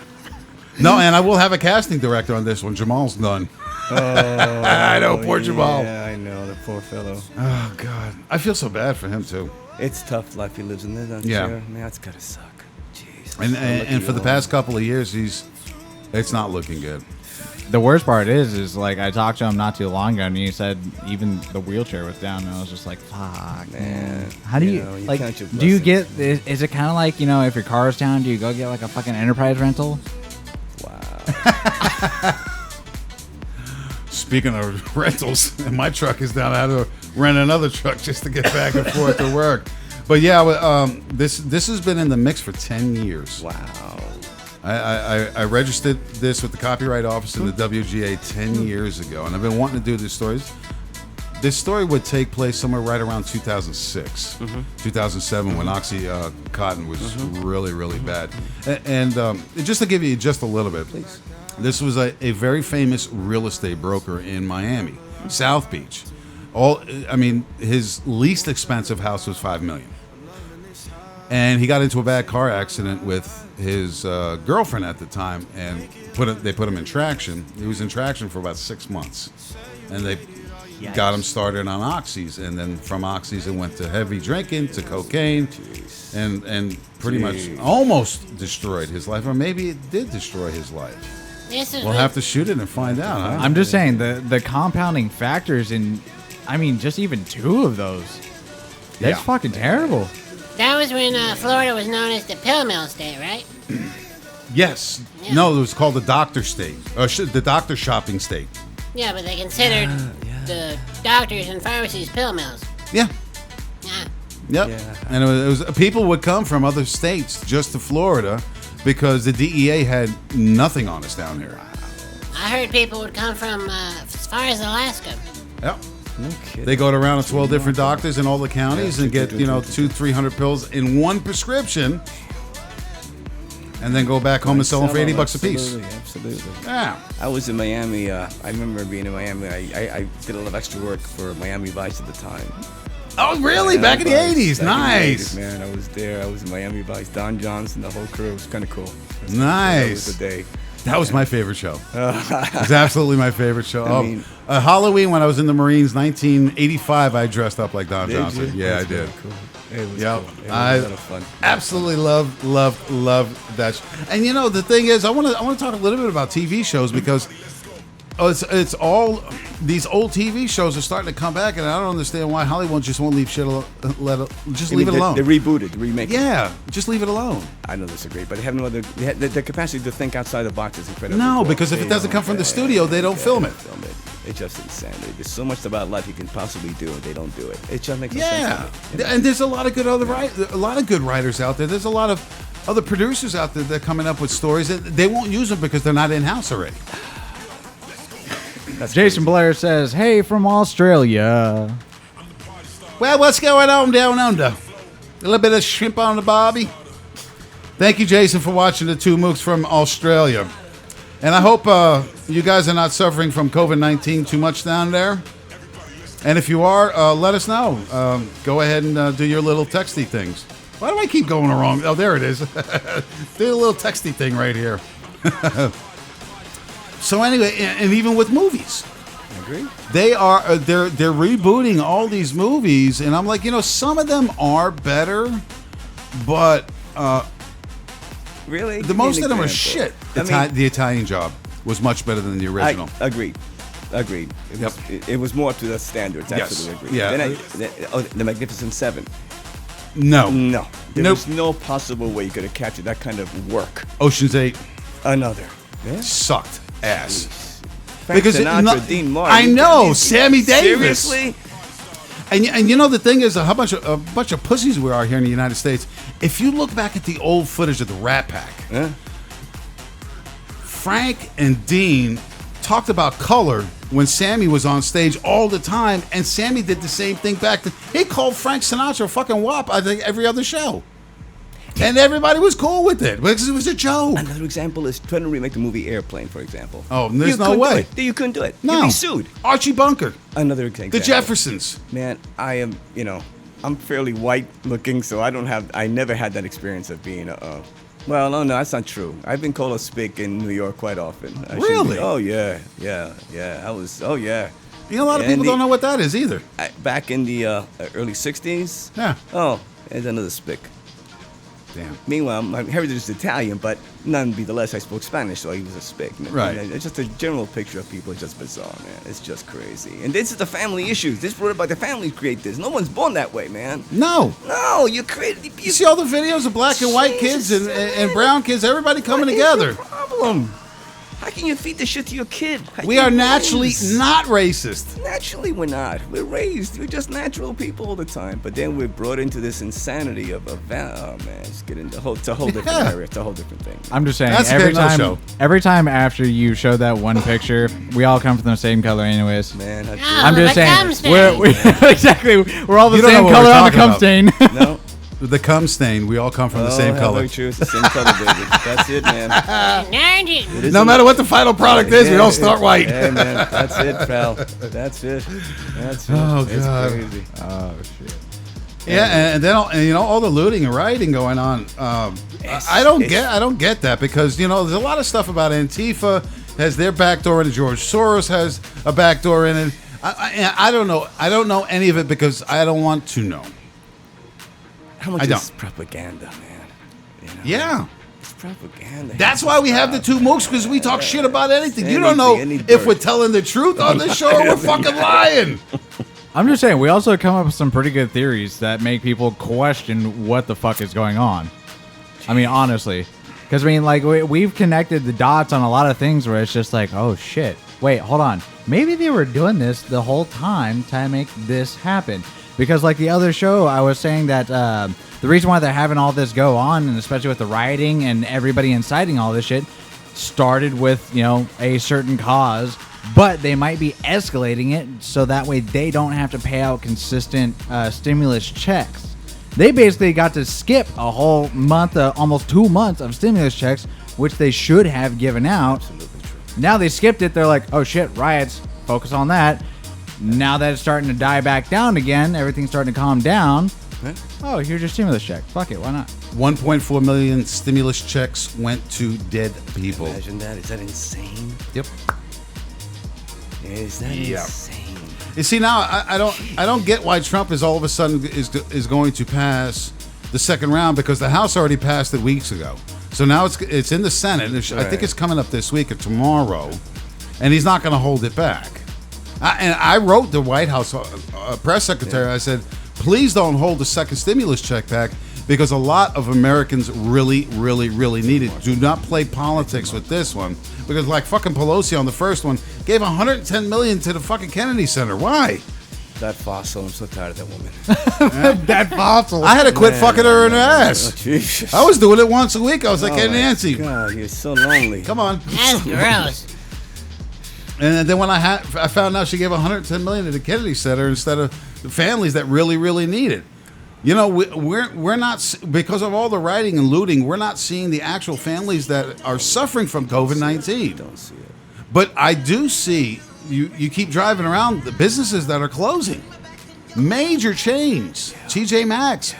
No, and I will have a casting director on this one. Jamal's done. I know, poor Jamal. Yeah, I know, the poor fellow. Oh, God. I feel so bad for him, too. It's tough life he lives in there, I'm Yeah. sure. Man, that's gotta suck. Jeez. And for the past couple of years, it's not looking good. The worst part is like I talked to him not too long ago, and he said even the wheelchair was down, and I was just like, "Fuck, man! How do you know, you like? count your Do you get? Is it kind of like if your car is down, do you go get like a fucking enterprise rental? Wow. Speaking of rentals, my truck is down. I had to rent another truck just to get back and forth to work. But yeah, this has been in the mix for 10 years. Wow. I registered this with the Copyright Office in the WGA 10 years ago, and I've been wanting to do this story. This story would take place somewhere right around 2006, 2007, when OxyContin was really, really bad. And just to give you just a little bit, please. This was a very famous real estate broker in Miami, South Beach. His least expensive house was $5 million. And he got into a bad car accident with his girlfriend at the time, and they put him in traction. He was in traction for about 6 months, and they got him started on oxys, and then from oxys it went to heavy drinking, to cocaine, and pretty much almost destroyed his life, or maybe it did destroy his life. We'll have to shoot it and find out. Huh? I'm just saying the compounding factors in, just even 2 of those. That's fucking terrible. That was when Florida was known as the pill mill state, right? Yes. Yeah. No, it was called the doctor state, the doctor shopping state. Yeah, but they considered the doctors and pharmacies pill mills. Yeah. Yeah. Yep. Yeah. And it was people would come from other states just to Florida because the DEA had nothing on us down here. I heard people would come from as far as Alaska. Yep. No kidding. They go to around 12 different doctors in all the counties and get 200-300 pills in one prescription, and then go back home and sell them for $80 a piece. Absolutely. Yeah. I was in Miami. I remember being in Miami. I did a lot of extra work for Miami Vice at the time. Oh, really? Back in the 80s. Nice. Man, I was there. I was in Miami Vice. Don Johnson, the whole crew. It was kind of cool. Nice. That was the day. That was my favorite show. It was absolutely my favorite show. Halloween, when I was in the Marines, 1985, I dressed up like Don Johnson. Yeah, I did. Cool. It was yep. cool. It was I a lot of fun. Absolutely love that. And the thing is, I want to talk a little bit about TV shows because it's all these old TV shows are starting to come back, and I don't understand why Hollywood just won't leave shit alone. Leave it alone. They rebooted, the remake. Yeah, just leave it alone. I don't disagree, but they have no other. The capacity to think outside the box is incredible. No, because if it doesn't come from the studio, they don't film it. It's just insanity. There's so much about life you can possibly do, and they don't do it. It just makes no sense. To me, And there's a lot of good good writers out there. There's a lot of other producers out there that are coming up with stories that they won't use them because they're not in house already. That's Jason Blair says, "Hey from Australia." Well, what's going on down under? A little bit of shrimp on the barbie. Thank you, Jason, for watching the Two Mooks from Australia. And I hope you guys are not suffering from COVID-19 too much down there. And if you are, let us know. Go ahead and do your little texty things. Why do I keep going wrong? Oh, there it is. Do a little texty thing right here. So anyway, and even with movies, I agree. They're rebooting all these movies, and I'm like, some of them are better, but really, most of them are shit. The Italian Job was much better than the original. Agreed. It was more up to the standards. Absolutely agree. Yeah. The Magnificent Seven. No. There was no possible way you could have captured that kind of work. Ocean's 8. Another. Yeah. Sucked ass. Because Dean Martin. I know, Sammy Davis. Seriously? And the thing is, a bunch of pussies we are here in the United States. If you look back at the old footage of the Rat Pack, Frank and Dean talked about color when Sammy was on stage all the time, and Sammy did the same thing back then. He called Frank Sinatra a fucking wop, I think, every other show. And everybody was cool with it because it was a joke. Another example is trying to remake the movie Airplane, for example. Oh, there's no way. You couldn't do it. No. You'd be sued. Archie Bunker. Another example. The Jeffersons. Man, I am, I'm fairly white looking, so I never had that experience of being well, no, that's not true. I've been called a spick in New York quite often. Really? Oh, yeah. I was, oh, yeah. You know, a lot of people don't know what that is either. Back in the early 60s? Yeah. Oh, there's another spick. Damn. Meanwhile, my heritage is Italian, but nonetheless, I spoke Spanish, so he was a spick. Man. Right. It's just a general picture of people. It's just bizarre, man. It's just crazy. And this is the family issues. This brought about the family create this. No one's born that way, man. No. No, you create. You see all the videos of black and white kids and brown kids, everybody coming together. What's the problem? How can you feed this shit to your kid? We are naturally not racist. Naturally, we're not. We're raised. We're just natural people all the time. But then we're brought into this insanity of oh man, it's getting it's a whole different area. It's a whole different thing. I'm just saying, That's every time after you show that one picture, we all come from the same color, anyways. Man, I'm just saying, exactly. We're all the same color on the cum stain. No. The cum stain, we all come from the same color. Very true. It's the same color, baby. That's it, man. No matter what the final product is, we all start white. Yeah, man. That's it, pal. That's it. That's it. Oh, it's God. crazy. Oh, shit. Yeah, and then all the looting and rioting going on. I don't get that because there's a lot of stuff about Antifa has their backdoor in it. George Soros has a backdoor in it. I don't know. I don't know any of it because I don't want to know. How much is propaganda, man? Yeah. It's propaganda. That's why we have the Two Mooks, because we talk shit about anything. You don't know if we're telling the truth on this show or we're fucking lying. I'm just saying, we also come up with some pretty good theories that make people question what the fuck is going on. I mean, honestly. Because, we've connected the dots on a lot of things where it's just like, oh, shit. Wait, hold on. Maybe they were doing this the whole time to make this happen. Because like the other show, I was saying that the reason why they're having all this go on, and especially with the rioting and everybody inciting all this shit, started with, a certain cause, but they might be escalating it so that way they don't have to pay out consistent stimulus checks. They basically got to skip a whole month, almost 2 months of stimulus checks, which they should have given out. Absolutely true. Now they skipped it. They're like, oh shit, riots, focus on that. Now that it's starting to die back down again, everything's starting to calm down. Oh, here's your stimulus check. Fuck it, why not? 1.4 million stimulus checks went to dead people. Imagine that. Is that insane? Yep. Is that insane? You see, now I don't get why Trump is all of a sudden is going to pass the second round, because the House already passed it weeks ago. So now it's in the Senate. I think it's coming up this week or tomorrow, and he's not going to hold it back. And I wrote the White House press secretary. I said, please don't hold the second stimulus check back, because a lot of Americans really, really, really need it. Do not play politics with this one, because like fucking Pelosi on the first one gave $110 million to the fucking Kennedy Center. Why? That fossil. I'm so tired of that woman. That fossil. I had to quit fucking her in the ass. Oh, Jesus. I was doing it once a week. I was like, hey, Nancy. God, you're so lonely. Come on. That's gross. And then when I found out she gave $110 million to the Kennedy Center instead of the families that really, really need it. We're not, because of all the rioting and looting, we're not seeing the actual families that are suffering from COVID-19. Don't see it. But I do see, you keep driving around, the businesses that are closing. Major chains. TJ Maxx.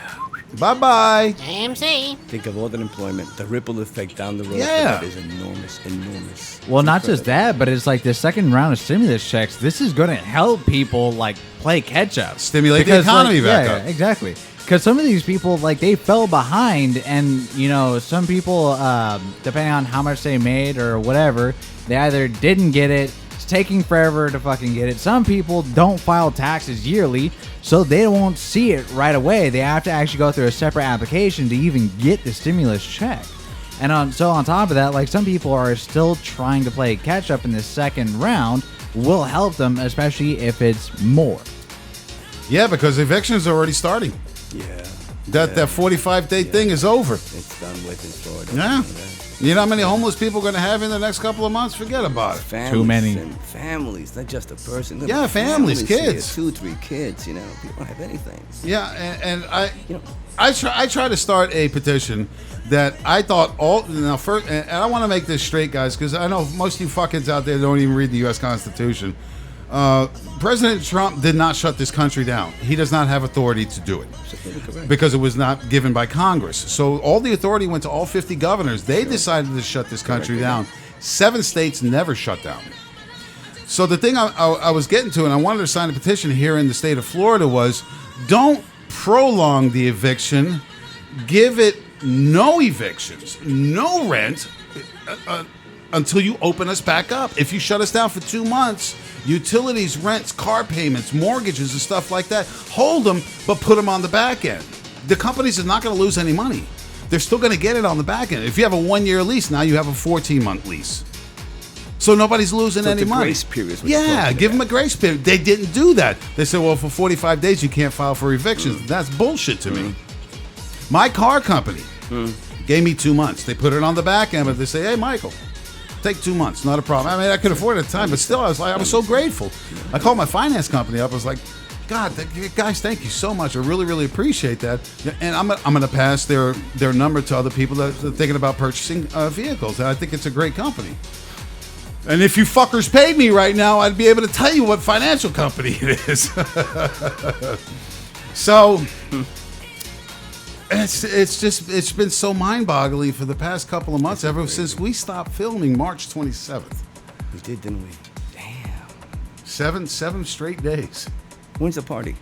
Bye-bye. AMC. Think of all that employment, the ripple effect down the road. Yeah. That is enormous. Well, not just that, but it's like the second round of stimulus checks. This is going to help people play catch up, stimulate the economy back up. Yeah, exactly. Because some of these people, they fell behind, and some people, depending on how much they made or whatever, they either didn't get it. It's taking forever to fucking get it. Some people don't file taxes yearly, so they won't see it right away. They have to actually go through a separate application to even get the stimulus check. And on top of that, some people are still trying to play catch up in the second round. Will help them, especially if it's more. Yeah, because evictions are already starting. Yeah. That 45-day thing is over. It's done with in Florida. Yeah. You know how many homeless people are going to have in the next couple of months? Forget about it. Families, Too many. And families, not just a person. Look, Yeah, families, kids. Here, 2, 3 kids. You know, people don't have anything. Yeah, and I try to start a petition that I thought first, and I want to make this straight, guys, because I know most of you fuckers out there don't even read the U.S. Constitution. President Trump did not shut this country down. He does not have authority to do it because it was not given by Congress. So all the authority went to all 50 governors. They decided to shut this country down. 7 states never shut down. So the thing I was getting to, and I wanted to sign a petition here in the state of Florida, was don't prolong the eviction. Give it no evictions, no rent until you open us back up. If you shut us down for 2 months, utilities, rents, car payments, mortgages, and stuff like that, hold them, but put them on the back end. The companies are not going to lose any money. They're still going to get it on the back end. If you have a 1-year lease, now you have a 14-month lease. So nobody's losing any money. Grace period. Yeah, give them a grace period. They didn't do that. They said, well, for 45 days, you can't file for evictions. That's bullshit to me. My car company gave me 2 months. They put it on the back end, but they say, hey, Michael, take 2 months, not a problem. I mean, I could afford it at the time, but still, I was so grateful. I called my finance company up. I was like, God, guys, thank you so much. I really, really appreciate that. And I'm going to pass their number to other people that are thinking about purchasing vehicles. And I think it's a great company. And if you fuckers paid me right now, I'd be able to tell you what financial company it is. So it's been so mind-boggling for the past couple of months, ever since we stopped filming March 27th. We did, didn't we? Damn. 7 straight days. When's the party?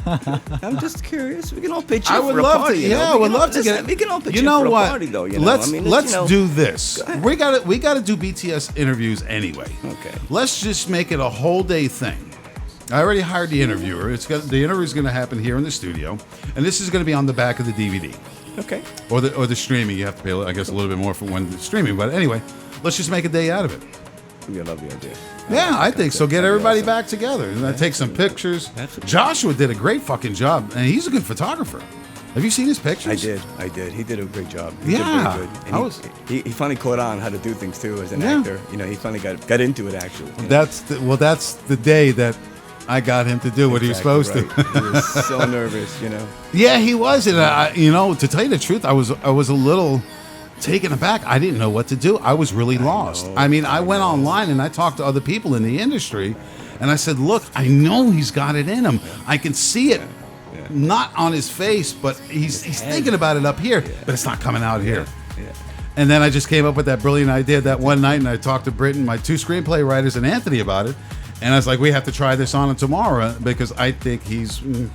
I'm just curious. We can all pitch in I would for a love party. to. Yeah, I would love to get it. We can all pitch you in know for what? a party, though. Let's do this. We got to do BTS interviews anyway. Okay. Let's just make it a whole day thing. I already hired the interviewer. The interview is going to happen here in the studio, and this is going to be on the back of the DVD. Okay. Or the streaming. You have to pay, I guess, a little bit more for when the streaming. But anyway, let's just make a day out of it. I love the idea. Yeah, I think so. Get everybody back together and take some pictures. Joshua did a great fucking job, and he's a good photographer. Have you seen his pictures? I did. He did a great job. Yeah. Did very good. And he finally caught on how to do things too as an actor. You know, he finally got into it actually. That's the day that I got him to do what he was supposed to. He was so nervous, you know. Yeah, he was, and to tell you the truth, I was a little taken aback. I didn't know what to do. I was really lost. I mean, I went online and I talked to other people in the industry, and I said, "Look, I know he's got it in him. I can see it, not on his face, but he's thinking about it up here, but it's not coming out here." Yeah. And then I just came up with that brilliant idea that one night, and I talked to Britton, my 2 screenplay writers, and Anthony about it. And I was like, we have to try this on him tomorrow because I think he's. You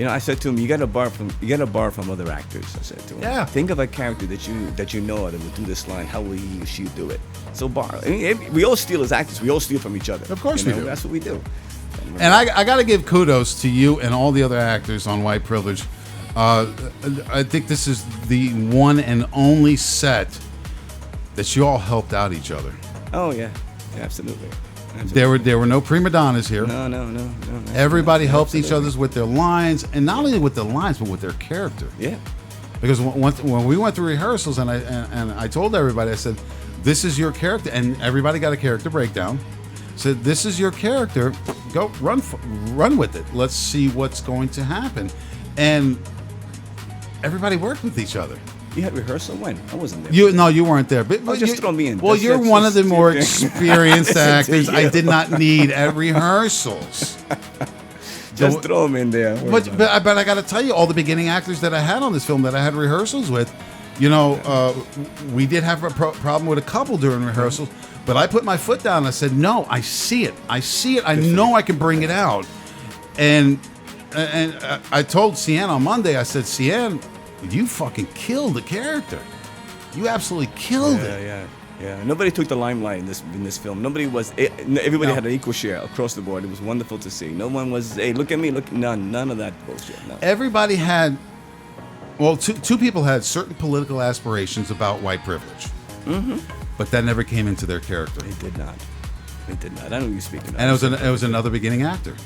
know, I said to him, you got to borrow from other actors. I said to him, yeah. Think of a character that you know that will do this line. How will he or she do it? So borrow. I mean, we all steal as actors. We all steal from each other. Of course we do. That's what we do. And I got to give kudos to you and all the other actors on White Privilege. I think this is the one and only set that you all helped out each other. Oh yeah, absolutely. There were no prima donnas here. No. Everybody helped each other with their lines, and not only with their lines, but with their character. Yeah. Because when we went through rehearsals, and I told everybody, I said, "This is your character," and everybody got a character breakdown. Said, "This is your character. Go run with it. Let's see what's going to happen." And everybody worked with each other. You had rehearsal when? I wasn't there. You weren't there. But just throw me in. Well, you're one of the more experienced actors. I did not need at rehearsals. Just throw them in there. But I got to tell you, all the beginning actors that I had on this film that I had rehearsals with, we did have a problem with a couple during rehearsals. But I put my foot down and I said, no, I see it. I know I can bring it out. And I told Cian on Monday, I said, Cian, you fucking killed the character. You absolutely killed it. Yeah. Nobody took the limelight in this film. Everybody had an equal share across the board. It was wonderful to see. No one was, hey, look at me, look. None of that bullshit. No. Everybody had, two people had certain political aspirations about white privilege. Mm-hmm. But that never came into their character. It did not. I know what you're speaking of. And it was another beginning actor.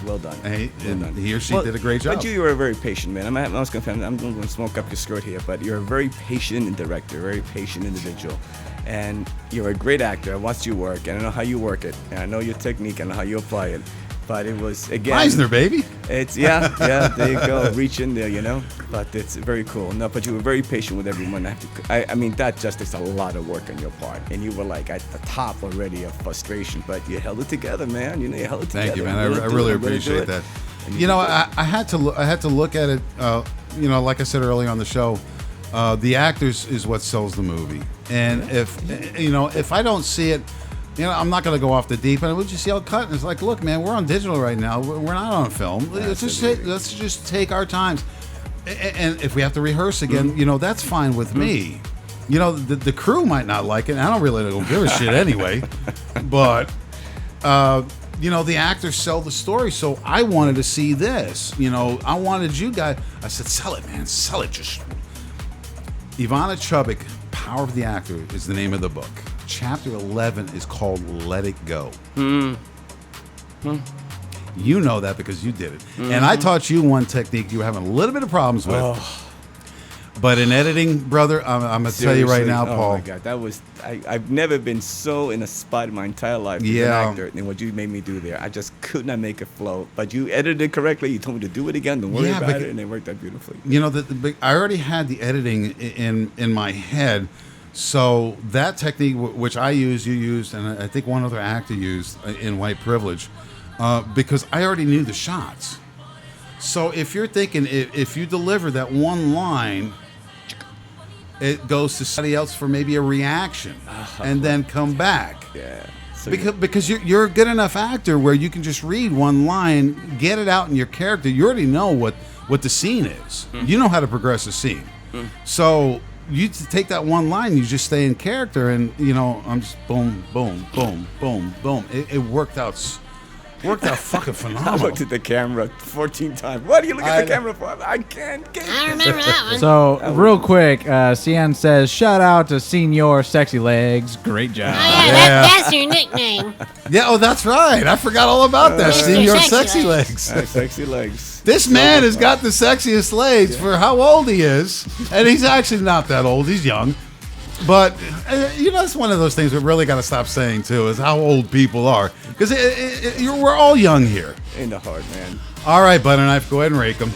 well done. And Well done. he or she did a great job. But you were a very patient man. I'm going to smoke up your skirt here, but you're a very patient director, very patient individual. And you're a great actor. I watched you work, and I know how you work it. And I know your technique and how you apply it. But it was, again... Meisner, baby. It's, yeah, there you go. Reach in there, you know? But it's very cool. No, but you were very patient with everyone. I mean, that just is a lot of work on your part. And you were, like, at the top already of frustration. But you held it together, man. You know, you held it together. Thank you, man. I really appreciate that. You know, I had to look at it, you know, like I said earlier on the show, the actors is what sells the movie. And if I don't see it, you know, I'm not going to go off the deep end. We'll just yell cut. And it's like, look, man, we're on digital right now. We're not on film. Let's just take our times. And if we have to rehearse again, you know, that's fine with me. You know, the crew might not like it. I don't really give a shit anyway. But, you know, the actors sell the story. So I wanted to see this. You know, I wanted you guys. I said, sell it, man. Sell it. Just Ivana Chubbuck, Power of the Actor is the name of the book. Chapter 11 is called Let It Go. You know that because you did it. And I taught you one technique you were having a little bit of problems with. But in editing, brother, I'm going to tell you right now, Paul. Oh, my God. That was... I've never been so in a spot in my entire life as an actor than what you made me do there. I just could not make it flow. But you edited it correctly. You told me to do it again. Don't worry about it. And it worked out beautifully. You know, I already had the editing in my head. So that technique, which I used, you used, and I think one other actor used in White Privilege, because I already knew the shots. So if you're thinking, if you deliver that one line, it goes to somebody else for maybe a reaction, and then come back. Yeah. So because you're a good enough actor where you can just read one line, get it out in your character. You already know what the scene is. You know how to progress a scene. So you take that one line, you just stay in character, and you know, I'm just boom, boom, boom, boom, boom. It worked out fucking phenomenal. I looked at the camera 14 times. What do you look at the camera for? I can't. I remember that one. So, real quick, CN says, shout out to Senior Sexy Legs. Great job. Oh, yeah, that's your nickname. Yeah, oh, that's right. I forgot all about that. Senior Sexy Legs. Sexy Legs. This man has got the sexiest legs for how old he is. And he's actually not that old. He's young. But, you know, that's one of those things we really got to stop saying, too, is how old people are. Because we're all young here. Ain't no hard, man. All right, Butter Knife, go ahead and rake them.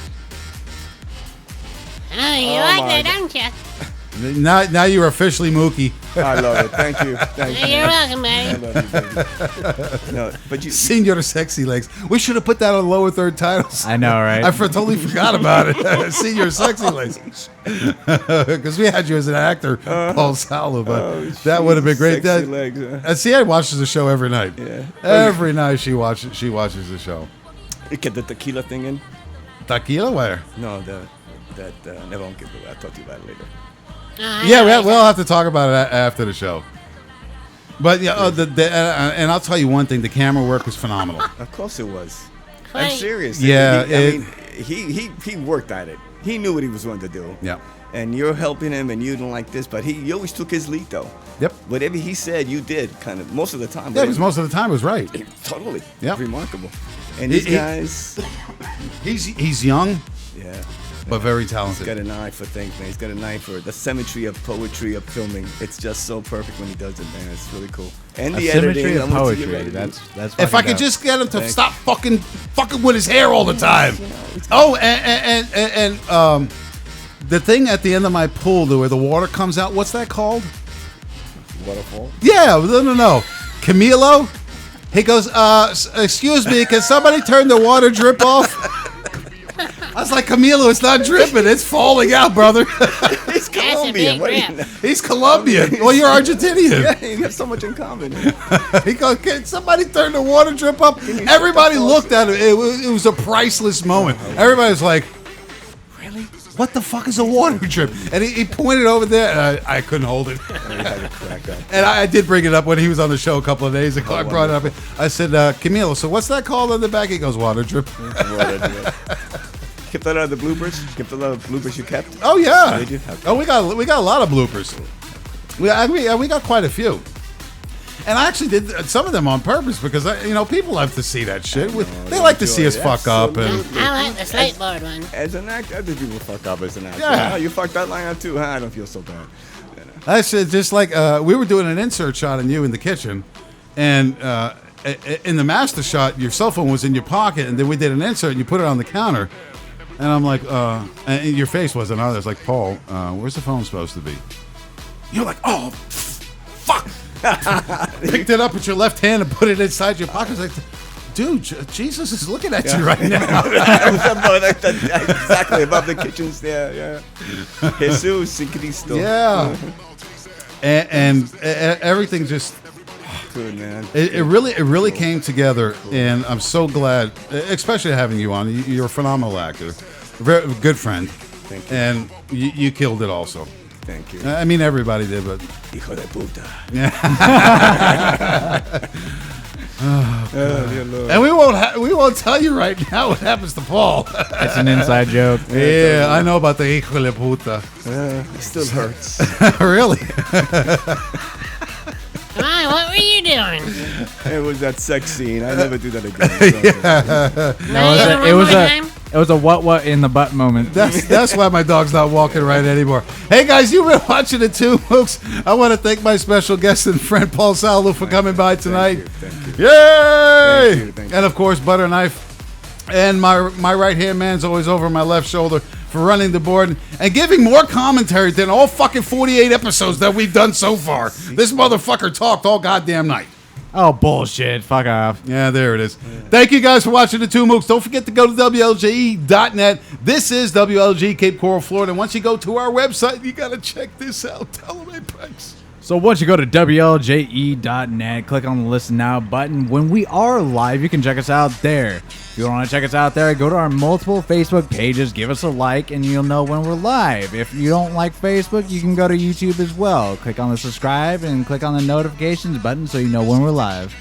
Oh, you like that, don't you? Now you're officially Mookie. I love it. Thank you. Thank you. You're welcome, buddy. I love you, baby. No, but you... Senior Sexy Legs. We should have put that on lower third titles. I know, right? I totally forgot about it. Senior Sexy Legs. Because we had you as an actor, Paul Saulo, but that would have been great. Sexy Legs, and CA watches the show every night. Yeah. Every night she watches the show. You get the tequila thing in? Tequila where? No, never won't give it away. I'll talk to you about it later. Yeah, we'll have to talk about it after the show. But yeah, and I'll tell you one thing: the camera work was phenomenal. Of course it was. I'm Right. serious. Yeah, I mean, he worked at it. He knew what he was going to do. Yeah. And you're helping him, and you don't like this, but he always took his lead, though. Yep. Whatever he said, you did, kind of most of the time. Yeah, because most of the time it was right. Totally. Yep. Remarkable. And these guys, he's young. Yeah. But very He's talented. got an eye for things, man. He's got an eye for the symmetry of poetry of filming. It's just so perfect when he does it, man. It's really cool. And the symmetry editing, of poetry. That's if I could just get him to stop fucking with his hair all the time. Oh, and the thing at the end of my pool, where the water comes out, what's that called? Waterfall? Yeah, no. Camilo? He goes, excuse me, can somebody turn the water drip off? I was like, Camilo, it's not dripping, it's falling out, brother. He's Colombian. What do you know? He's Colombian. Well, you're Argentinian. Yeah, you have so much in common. He goes, can somebody turn the water drip up? Everybody looked at it. It was a priceless moment. Everybody was like, really? What the fuck is a water drip? And he pointed over there, and I couldn't hold it. And I did bring it up when he was on the show a couple of days ago. I brought it up. I said, Camilo, so what's that called on the back? He goes, water drip. Water drip. Kept that out of the bloopers? Kept a lot of bloopers you kept? Oh, yeah. Did you? Okay. Oh, we got a lot of bloopers. We got quite a few. And I actually did some of them on purpose because people like to see that shit. They like to see us fuck up. And I like the skateboard one. As an actor, other people fuck up as an actor. Yeah. Oh, you fucked that line up too. I don't feel so bad. I said, just like we were doing an insert shot on you in the kitchen, and in the master shot, your cell phone was in your pocket, and then we did an insert, and you put it on the counter, and I'm like, and your face wasn't on. I was like, Paul, where's the phone supposed to be? You're like, oh, fuck. Picked it up with your left hand and put it inside your pocket. I was like, dude, Jesus is looking at you right now. Exactly above the kitchen stair. Yeah, Jesus, Cristo. Yeah, and everything just. Good, man. It really came together, and I'm so glad, especially having you on. You're a phenomenal actor, very good friend. Thank you. And you killed it also. Thank you. I mean, everybody did, but hijo de puta. And we won't tell you right now what happens to Paul. It's an inside joke. Yeah, I know about the hijo de puta. It still hurts. Really? Come on, what were you doing? It was that sex scene. I never do that again. It was a what in the butt moment. That's why my dog's not walking right anymore. Hey guys, you've been watching the Two Mooks. I want to thank my special guest and friend Paul Saulo for coming by tonight. Thank you. Yay! And of course, Butter Knife. And my right hand man's always over my left shoulder for running the board and giving more commentary than all fucking 48 episodes that we've done so far. This motherfucker talked all goddamn night. Oh, bullshit. Fuck off. Yeah, there it is. Thank you guys for watching the Two Mooks. Don't forget to go to WLJE.net. This is WLG Cape Coral, Florida. And once you go to our website, you got to check this out. Tell them, hey, Prince. So once you go to WLJE.net, click on the Listen Now button. When we are live, you can check us out there. If you want to check us out there, go to our multiple Facebook pages, give us a like, and you'll know when we're live. If you don't like Facebook, you can go to YouTube as well. Click on the subscribe and click on the notifications button so you know when we're live.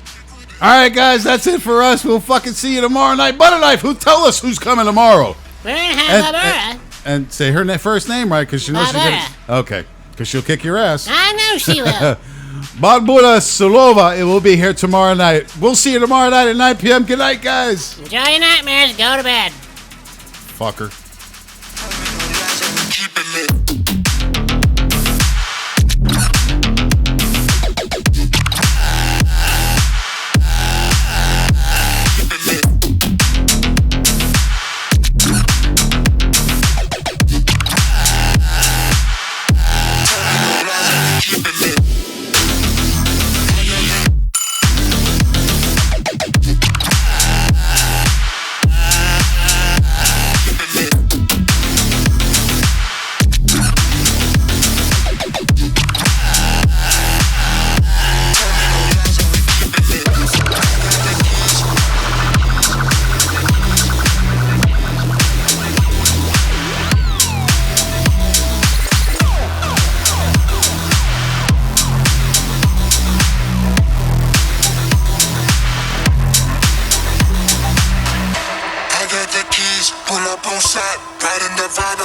All right, guys, that's it for us. We'll fucking see you tomorrow night. Butter Knife, tell us who's coming tomorrow. We're going to have Barbara. And say her first name right, because she knows she's going to... Okay. Because she'll kick your ass. I know she will. Barbara Sulova, it will be here tomorrow night. We'll see you tomorrow night at 9 p.m. Good night, guys. Enjoy your nightmares. Go to bed. Fucker.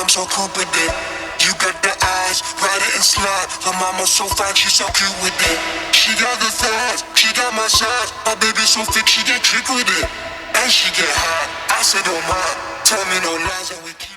So confident. You got the eyes, ride it and slide. Her mama so fine, she so cute with it. She got the thighs, she got my size. My baby so thick, she get trick with it. And she get hot, I said don't mind. Tell me no lies and we keep